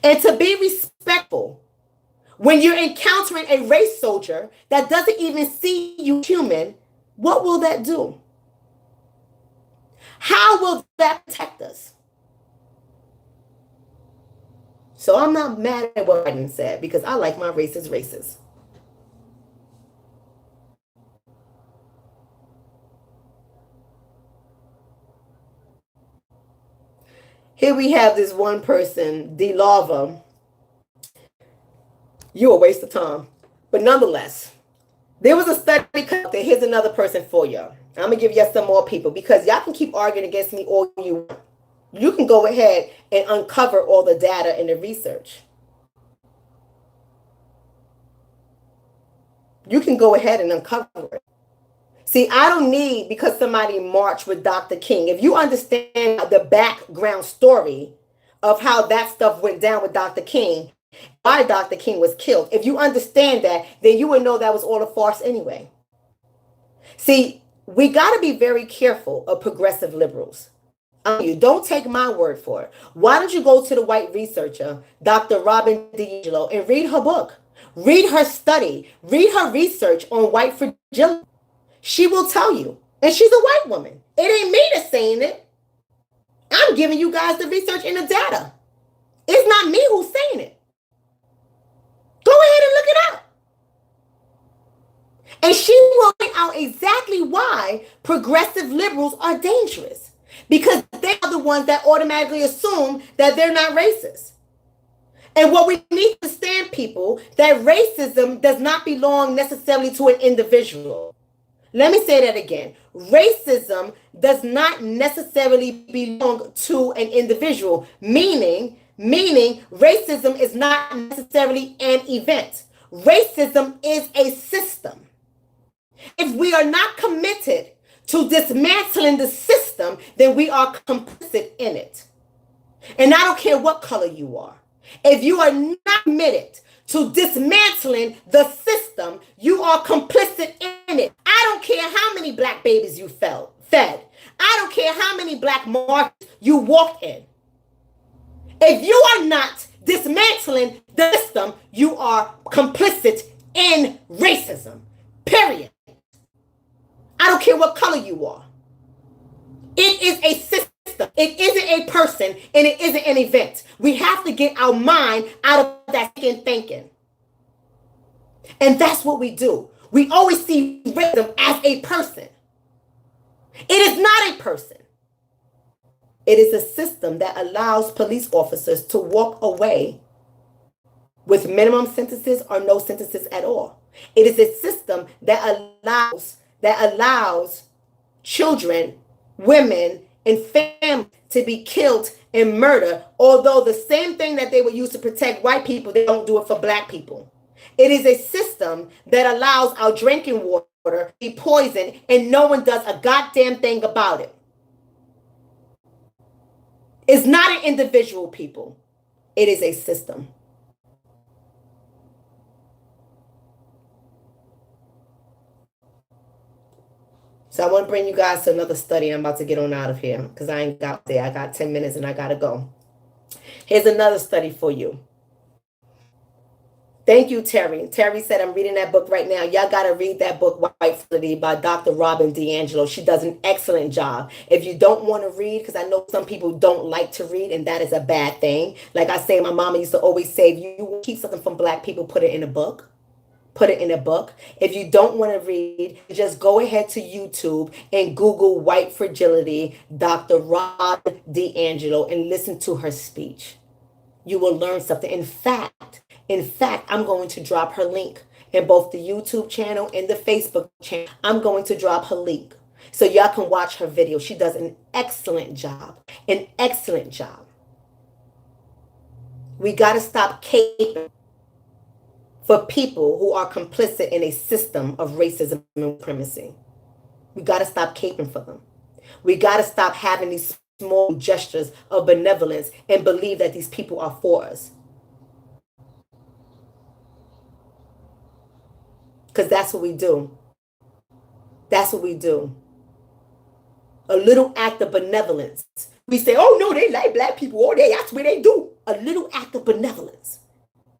Speaker 1: and to be respectful when you're encountering a race soldier that doesn't even see you human, what will that do? How will that protect us? So I'm not mad at what Biden said because I like my racist races. Here we have this one person, DeLava. You're a waste of time. But nonetheless, there was a study conducted. Here's another person for you. I'm going to give you some more people because y'all can keep arguing against me all you want. You can go ahead and uncover all the data and the research. You can go ahead and uncover it. See, I don't need because somebody marched with Dr. King. If you understand the background story of how that stuff went down with Dr. King, why Dr. King was killed, if you understand that, then you would know that was all a farce anyway. See, we got to be very careful of progressive liberals. You don't take my word for it. Why don't you go to the white researcher, Dr. Robin DiAngelo, and read her book? Read her study. Read her research on white fragility. She will tell you. And she's a white woman. It ain't me that's saying it. I'm giving you guys the research and the data. It's not me who's saying it. Go ahead and look it up. And she will point out exactly why progressive liberals are dangerous. Because they are the ones that automatically assume that they're not racist. And what we need to understand, people, that racism does not belong necessarily to an individual. Let me say that again. Racism does not necessarily belong to an individual, meaning racism is not necessarily an event. Racism is a system. If we are not committed to dismantling the system, then we are complicit in it. And I don't care what color you are. If you are not committed to dismantling the system, you are complicit in it. I don't care how many black babies you fed. I don't care how many black markets you walked in. If you are not dismantling the system, you are complicit in racism. Period. I don't care what color you are. It is a system. It isn't a person, and it isn't an event. We have to get our mind out of that thinking. And that's what we do. We always see racism as a person. It is not a person. It is a system that allows police officers to walk away with minimum sentences or no sentences at all. It is a system that allows children, women, and families to be killed and murdered, although the same thing that they would use to protect white people, they don't do it for black people. It is a system that allows our drinking water to be poisoned, and no one does a goddamn thing about it. It's not an individual, people. It is a system. So I want to bring you guys to another study. I'm about to get on out of here because I ain't got there. I got 10 minutes and I got to go. Here's another study for you. Thank you, Terry. Terry said, I'm reading that book right now. Y'all got to read that book, White Fragility, by Dr. Robin DiAngelo. She does an excellent job. If you don't want to read, because I know some people don't like to read, and that is a bad thing. Like I say, my mama used to always say, if you keep something from black people, put it in a book. Put it in a book. If you don't want to read, just go ahead to YouTube and Google White Fragility, Dr. Robin DiAngelo, and listen to her speech. You will learn something. In fact, I'm going to drop her link in both the YouTube channel and the Facebook channel. I'm going to drop her link so y'all can watch her video. She does an excellent job. An excellent job. We got to stop caping for people who are complicit in a system of racism and supremacy. We got to stop caping for them. We got to stop having these small gestures of benevolence and believe that these people are for us. Because that's what we do. That's what we do. A little act of benevolence. We say, oh no, they like black people. Oh, that's what they do. A little act of benevolence.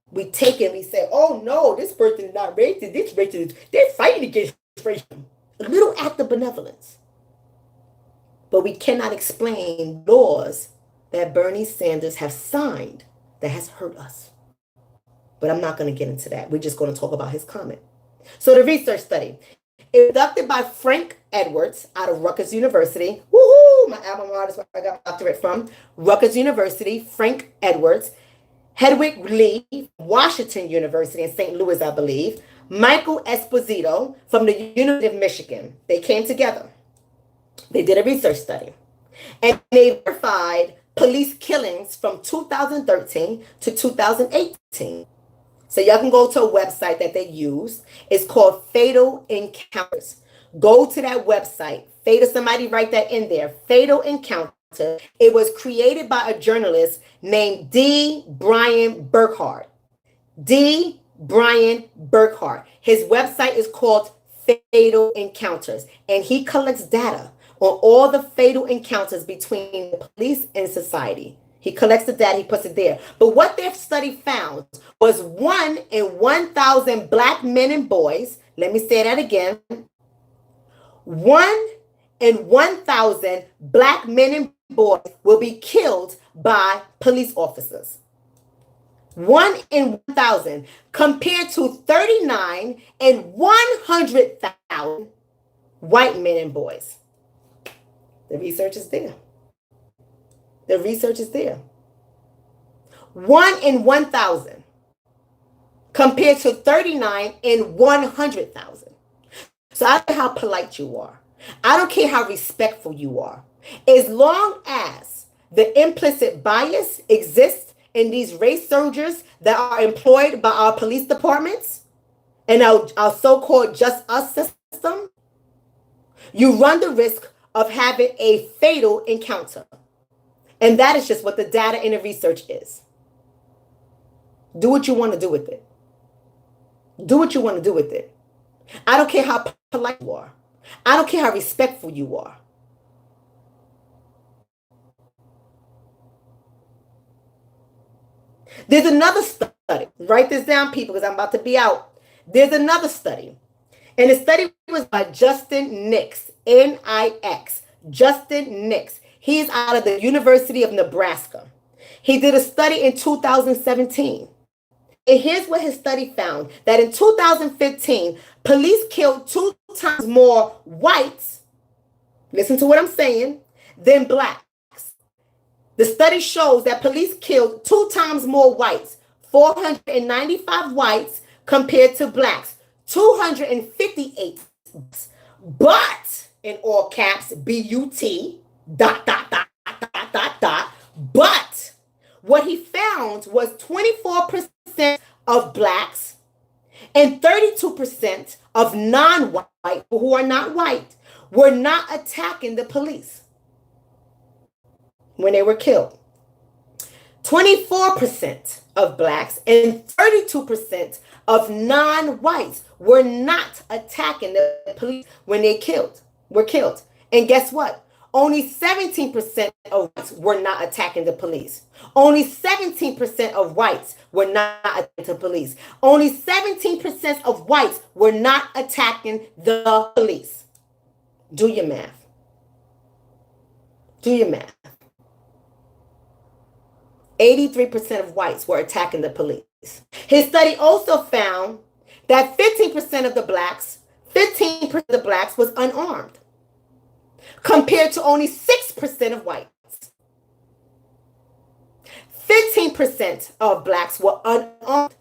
Speaker 1: We take it and we say, oh no, this person is not racist. This racist, they're fighting against racism. A little act of benevolence. But we cannot explain laws that Bernie Sanders has signed that has hurt us. But I'm not going to get into that. We're just going to talk about his comment. So the research study, conducted by Frank Edwards out of Rutgers University. Woohoo! My alma mater is where I got my doctorate from. Rutgers University, Frank Edwards. Hedwig Lee, Washington University in St. Louis, I believe. Michael Esposito from the University of Michigan. They came together. They did a research study. And they verified police killings from 2013 to 2018. So y'all can go to a website that they use. It's called Fatal Encounters. Go to that website. Somebody write that in there. Fatal Encounters. It was created by a journalist named D. Brian Burkhart. D. Brian Burkhart. His website is called Fatal Encounters. And he collects data on all the fatal encounters between the police and society. He collects the data, he puts it there. But what their study found was 1 in 1,000 black men and boys. Let me say that again. 1 in 1,000 black men and boys will be killed by police officers. 1 in 1,000 compared to 39 in 100,000 white men and boys. The research is there. The research is there. 1 in 1,000 compared to 39 in 100,000. So I don't care how polite you are. I don't care how respectful you are. As long as the implicit bias exists in these race soldiers that are employed by our police departments and our so-called just us system, You run the risk of having a fatal encounter. And that is just what the data and the research is. Do what you want to do with it. Do what you want to do with it. I don't care how polite you are. I don't care how respectful you are. There's another study. Write this down, people, because I'm about to be out. There's another study. And the study was by Justin Nix, Nix. Justin Nix. He's out of the University of Nebraska. He did a study in 2017. And here's what his study found, that in 2015, police killed 2 times more whites, listen to what I'm saying, than blacks. The study shows that police killed 2 times more whites, 495 whites compared to blacks, 258. But, in all caps, B-U-T, ... But what he found was 24% of blacks and 32% of non-white, who are not white, were not attacking the police when they were killed. 24% of blacks and 32% of non-whites were not attacking the police when they were killed. And guess what? Only 17% of whites were not attacking the police. Only 17% of whites were not attacking the police. Only 17% of whites were not attacking the police. Do your math. Do your math. 83% of whites were attacking the police. His study also found that 15% of the blacks was unarmed, compared to only 6% of whites. 15% of blacks were unarmed,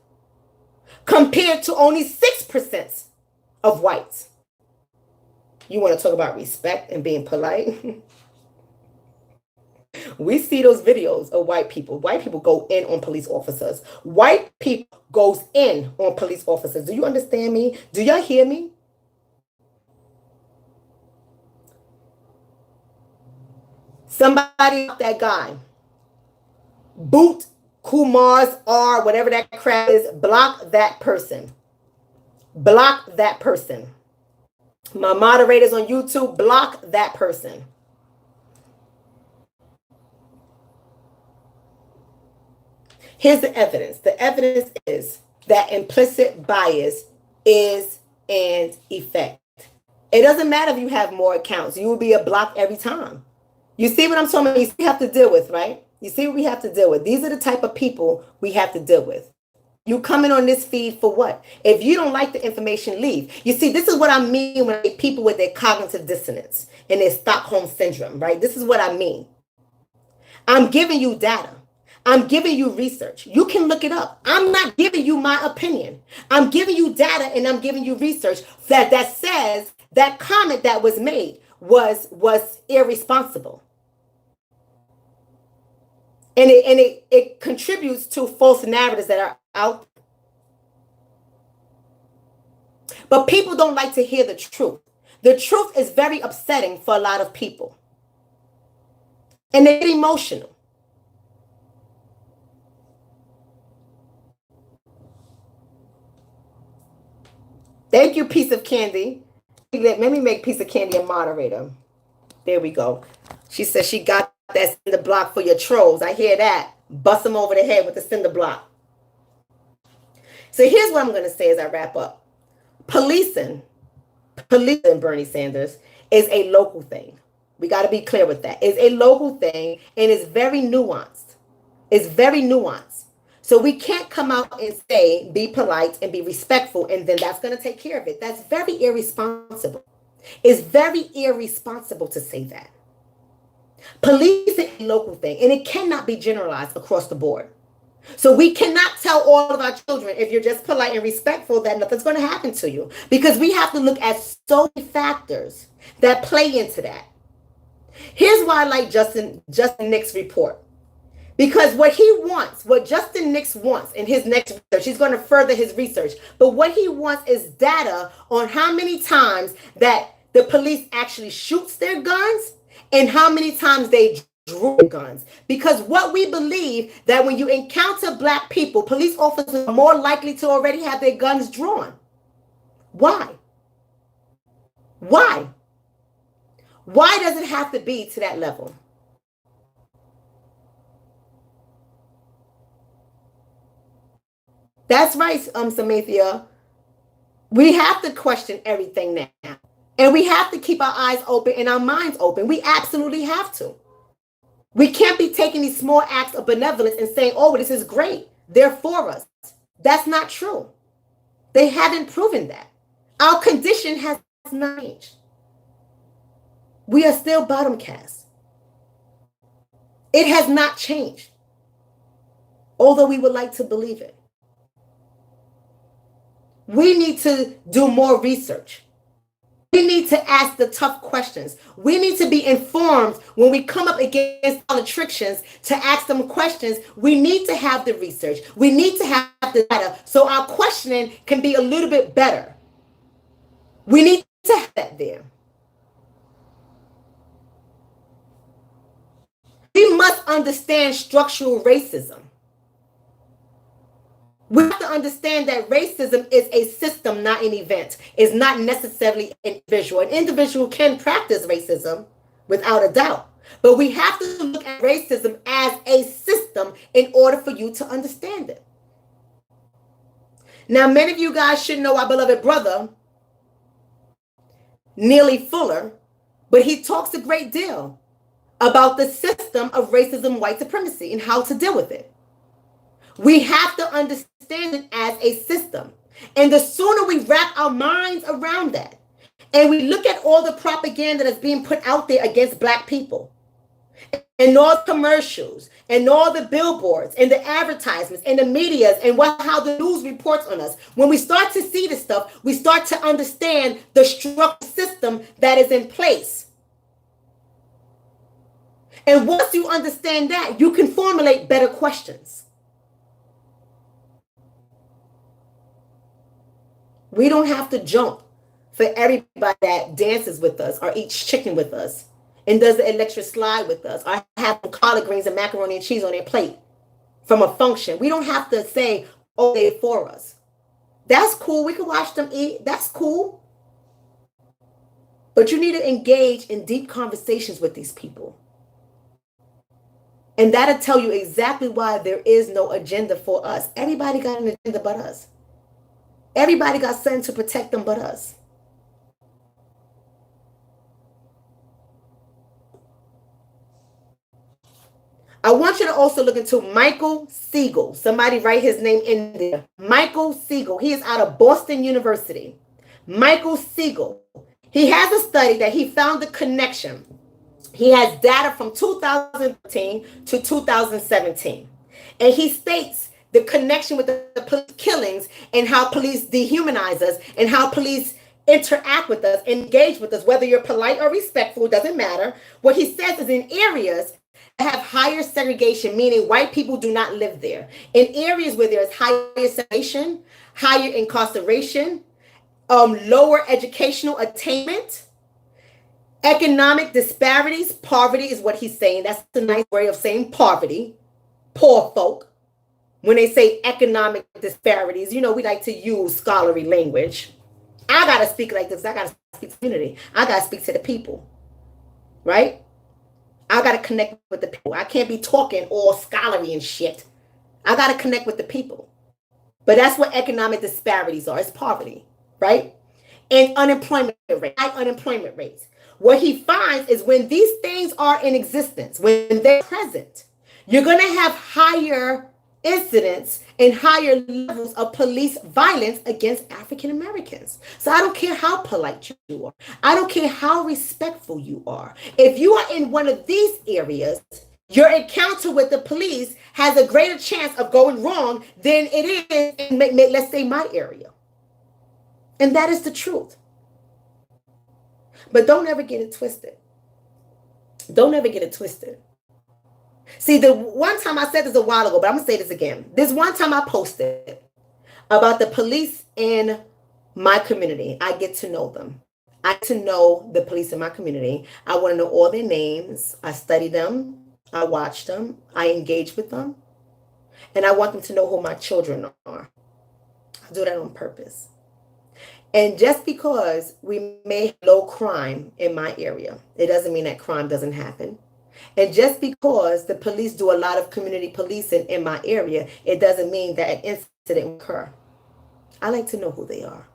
Speaker 1: compared to only 6% of whites. You want to talk about respect and being polite? We see those videos of white people. White people go in on police officers. White people goes in on police officers. Do you understand me? Do y'all hear me? Somebody, that guy, Boot Kumar's R, whatever that crap is, block that person. Block that person. My moderators on YouTube, block that person. Here's the evidence. The evidence is that implicit bias is an effect. It doesn't matter if you have more accounts. You will be a block every time. You see what I'm talking about? You see what we have to deal with, right? You see what we have to deal with. These are the type of people we have to deal with. You coming on this feed for what? If you don't like the information, leave. You see, this is what I mean when I say people with their cognitive dissonance and their Stockholm syndrome, right? This is what I mean. I'm giving you data. I'm giving you research. You can look it up. I'm not giving you my opinion. I'm giving you data and I'm giving you research that says that comment that was made was irresponsible. And it contributes to false narratives that are out. But people don't like to hear the truth. The truth is very upsetting for a lot of people. And they get emotional. Thank you, Piece of Candy. Let me make Piece of Candy a moderator. There we go. She says she got that cinder block for your trolls. I hear that. Bust them over the head with the cinder block. So here's what I'm going to say as I wrap up. Policing, Bernie Sanders, is a local thing. We got to be clear with that. It's a local thing, and it's very nuanced. It's very nuanced. So we can't come out and say, be polite and be respectful, and then that's going to take care of it. That's very irresponsible. It's very irresponsible to say that. Police is a local thing, and it cannot be generalized across the board. So we cannot tell all of our children, if you're just polite and respectful, that nothing's going to happen to you. Because we have to look at so many factors that play into that. Here's why I like Justin Nix's report. Because what he wants, what Justin Nix wants in his next research, he's going to further his research. But what he wants is data on how many times that the police actually shoots their guns and how many times they drew their guns. Because what we believe that when you encounter black people, police officers are more likely to already have their guns drawn. Why? Why? Why does it have to be to that level? That's right, Samathia. We have to question everything now. And we have to keep our eyes open and our minds open. We absolutely have to. We can't be taking these small acts of benevolence and saying, oh, this is great. They're for us. That's not true. They haven't proven that. Our condition has not changed. We are still bottom caste. It has not changed, although we would like to believe it. We need to do more research. We need to ask the tough questions. We need to be informed when we come up against politicians to ask them questions. We need to have the research. We need to have the data so our questioning can be a little bit better. We need to have that there. We must understand structural racism. We have to understand that racism is a system, not an event. It's not necessarily an individual. An individual can practice racism without a doubt. But we have to look at racism as a system in order for you to understand it. Now, many of you guys should know our beloved brother, Neely Fuller, but he talks a great deal about the system of racism, white supremacy, and how to deal with it. We have to understand it as a system. And the sooner we wrap our minds around that, and we look at all the propaganda that's being put out there against black people, and all the commercials, and all the billboards, and the advertisements, and the medias, and how the news reports on us, when we start to see this stuff, we start to understand the structural system that is in place. And once you understand that, you can formulate better questions. We don't have to jump for everybody that dances with us or eats chicken with us and does the electric slide with us or have collard greens and macaroni and cheese on their plate from a function. We don't have to say, oh, they're for us. That's cool. We can watch them eat. That's cool. But you need to engage in deep conversations with these people. And that'll tell you exactly why there is no agenda for us. Everybody got an agenda but us. Everybody got something to protect them but us. I want you to also look into Michael Siegel. Somebody write his name in there. Michael Siegel. He is out of Boston University. Michael Siegel. He has a study that he found the connection. He has data from 2013 to 2017. And he states the connection with the police killings and how police dehumanize us and how police interact with us, engage with us, whether you're polite or respectful, doesn't matter. What he says is in areas that have higher segregation, meaning white people do not live there. In areas where there is higher segregation, higher incarceration, lower educational attainment, economic disparities, poverty is what he's saying. That's a nice way of saying poverty, poor folk. When they say economic disparities, you know, we like to use scholarly language. I got to speak like this. I got to speak to the community. I got to speak to the people, right? I got to connect with the people. I can't be talking all scholarly and shit. I got to connect with the people. But that's what economic disparities are. It's poverty, right? And unemployment rate, high unemployment rates. What he finds is when these things are in existence, when they're present, you're going to have higher incidents and higher levels of police violence against African Americans. So I don't care how polite you are. I don't care how respectful you are. If you are in one of these areas, your encounter with the police has a greater chance of going wrong than it is in, let's say, my area. And that is the truth. But don't ever get it twisted. Don't ever get it twisted. See, the one time I said this a while ago, but I'm going to say this again. This one time I posted about the police in my community. I get to know them. I to know the police in my community. I want to know all their names. I study them. I watch them. I engage with them. And I want them to know who my children are. I do that on purpose. And just because we may have low crime in my area, it doesn't mean that crime doesn't happen. And just because the police do a lot of community policing in my area, it doesn't mean that an incident will occur. I like to know who they are.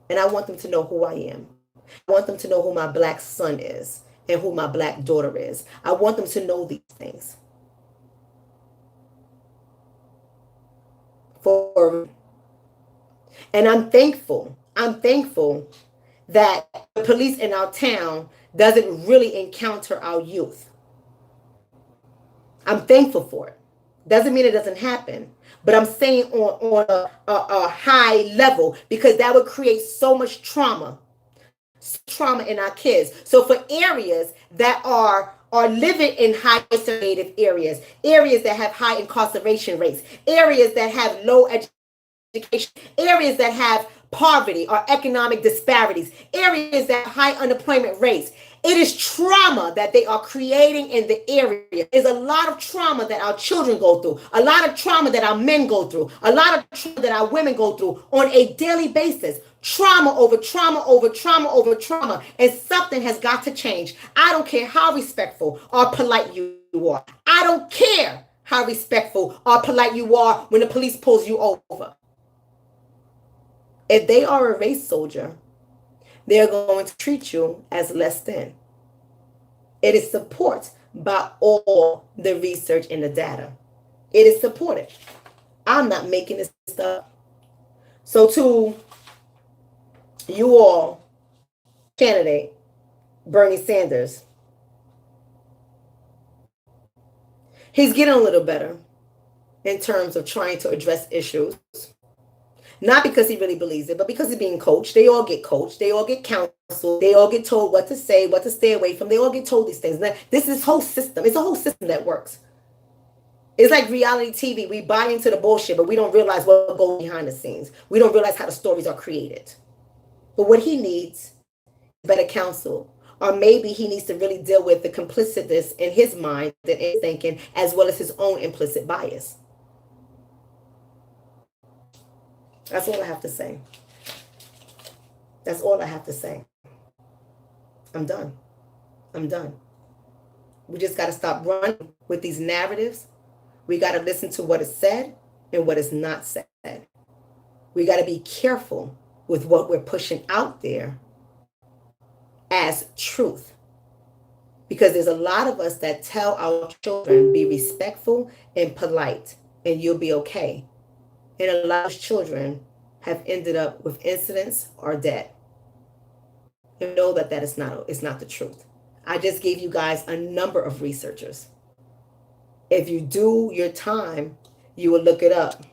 Speaker 1: And I want them to know who I am. I want them to know who my black son is and who my black daughter is. I want them to know these things. And I'm thankful. I'm thankful that the police in our town doesn't really encounter our youth. I'm thankful for it. Doesn't mean it doesn't happen, but I'm saying on a high level, because that would create so much trauma in our kids. So for areas that are living in high isolated areas that have high incarceration rates, areas that have low education, areas that have poverty or economic disparities, areas that have high unemployment rates. It is trauma that they are creating in the area. There's a lot of trauma that our children go through, a lot of trauma that our men go through, a lot of trauma that our women go through on a daily basis. Trauma over trauma over trauma over trauma. And something has got to change. I don't care how respectful or polite you are. I don't care how respectful or polite you are when the police pulls you over. If they are a race soldier, they're going to treat you as less than. It is supported by all the research and the data. It is supported. I'm not making this stuff. So to you all, candidate Bernie Sanders, he's getting a little better in terms of trying to address issues. Not because he really believes it, but because he's being coached. They all get coached. They all get counseled. They all get told what to say, what to stay away from. They all get told these things. This is whole system. It's a whole system that works. It's like reality TV. We buy into the bullshit, but we don't realize what goes behind the scenes. We don't realize how the stories are created. But what he needs is better counsel. Or maybe he needs to really deal with the complicitness in his mind and his thinking, as well as his own implicit bias. That's all I have to say. That's all I have to say. I'm done. I'm done. We just got to stop running with these narratives. We got to listen to what is said and what is not said. We got to be careful with what we're pushing out there as truth. Because there's a lot of us that tell our children, be respectful and polite, and you'll be okay. And a lot of children have ended up with incidents or dead. You know that is not the truth. I just gave you guys a number of researchers. If you do your time, you will look it up.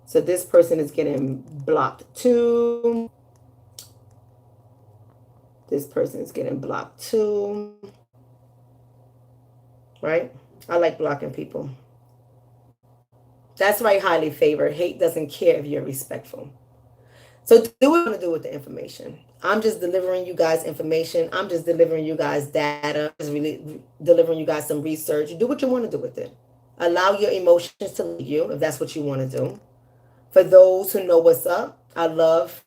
Speaker 1: So this person is getting blocked too. This person is getting blocked too. Right? I like blocking people. That's right, highly favored. Hate doesn't care if you're respectful. So do what you want to do with the information. I'm just delivering you guys information. I'm just delivering you guys data. Just really delivering you guys some research. Do what you want to do with it. Allow your emotions to lead you if that's what you want to do. For those who know what's up, I love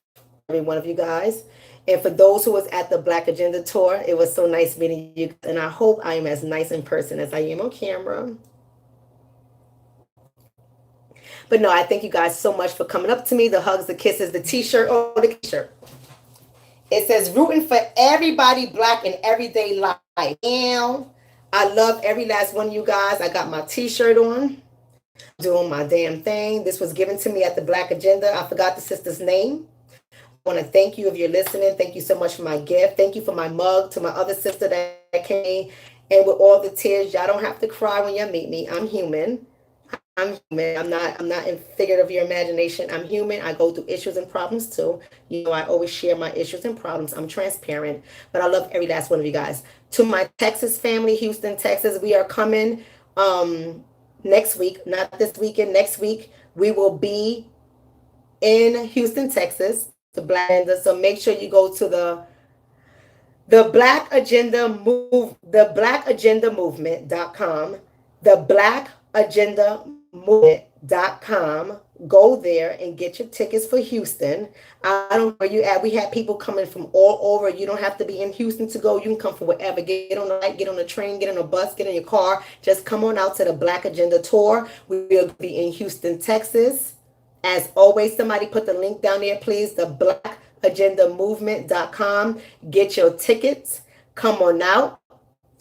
Speaker 1: every one of you guys. And for those who was at the Black Agenda Tour, it was so nice meeting you. And I hope I am as nice in person as I am on camera. But no, I thank you guys so much for coming up to me. The hugs, the kisses, the t-shirt. Oh, the t-shirt. It says, rooting for everybody black in everyday life. And I love every last one of you guys. I got my t-shirt on. Doing my damn thing. This was given to me at the Black Agenda. I forgot the sister's name. I want to thank you if you're listening. Thank you so much for my gift. Thank you for my mug to my other sister that came. And with all the tears, y'all don't have to cry when you meet me. I'm human. I'm human. I'm not in figure of your imagination. I'm human. I go through issues and problems too. You know, I always share my issues and problems. I'm transparent, but I love every last one of you guys. To my Texas family, Houston, Texas, we are coming next week, not this weekend, next week. We will be in Houston, Texas. the Black Agenda. So make sure you go to the Black Agenda Move, the Black Agenda Movement.com, the Black Agenda Movement.com. Go there and get your tickets for Houston. I don't know where you at. We had people coming from all over. You don't have to be in Houston to go. You can come from wherever. Get on the flight, get on the train, get on a bus, get in your car. Just come on out to the Black Agenda Tour. We will be in Houston, Texas. As always, somebody put the link down there, please. The blackagendamovement.com. Get your tickets. Come on out.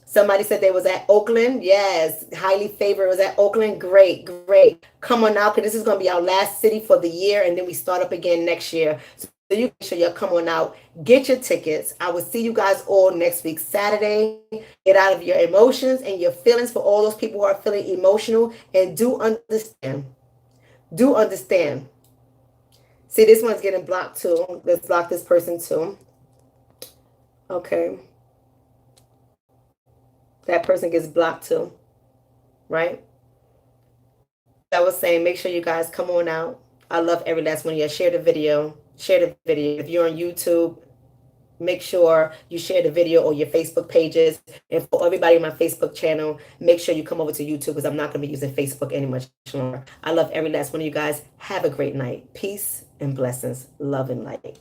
Speaker 1: Somebody said they was at Oakland. Yes, highly favored. Was at Oakland. Great, great. Come on out, because this is going to be our last city for the year, and then we start up again next year. So you make sure you come on out. Get your tickets. I will see you guys all next week, Saturday. Get out of your emotions and your feelings for all those people who are feeling emotional, and do understand. Do understand. See, this one's getting blocked too. Let's block this person too. Okay. That person gets blocked too, right? I was saying, make sure you guys come on out. I love every last one of you. Share the video. Share the video. If you're on YouTube, make sure you share the video on your Facebook pages. And for everybody on my Facebook channel, make sure you come over to YouTube, because I'm not going to be using Facebook any much longer. I love every last one of you guys. Have a great night. Peace and blessings. Love and light.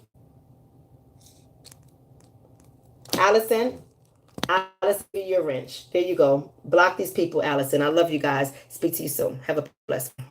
Speaker 1: Allison, be your wrench. There you go. Block these people, Allison. I love you guys. Speak to you soon. Have a blessed one.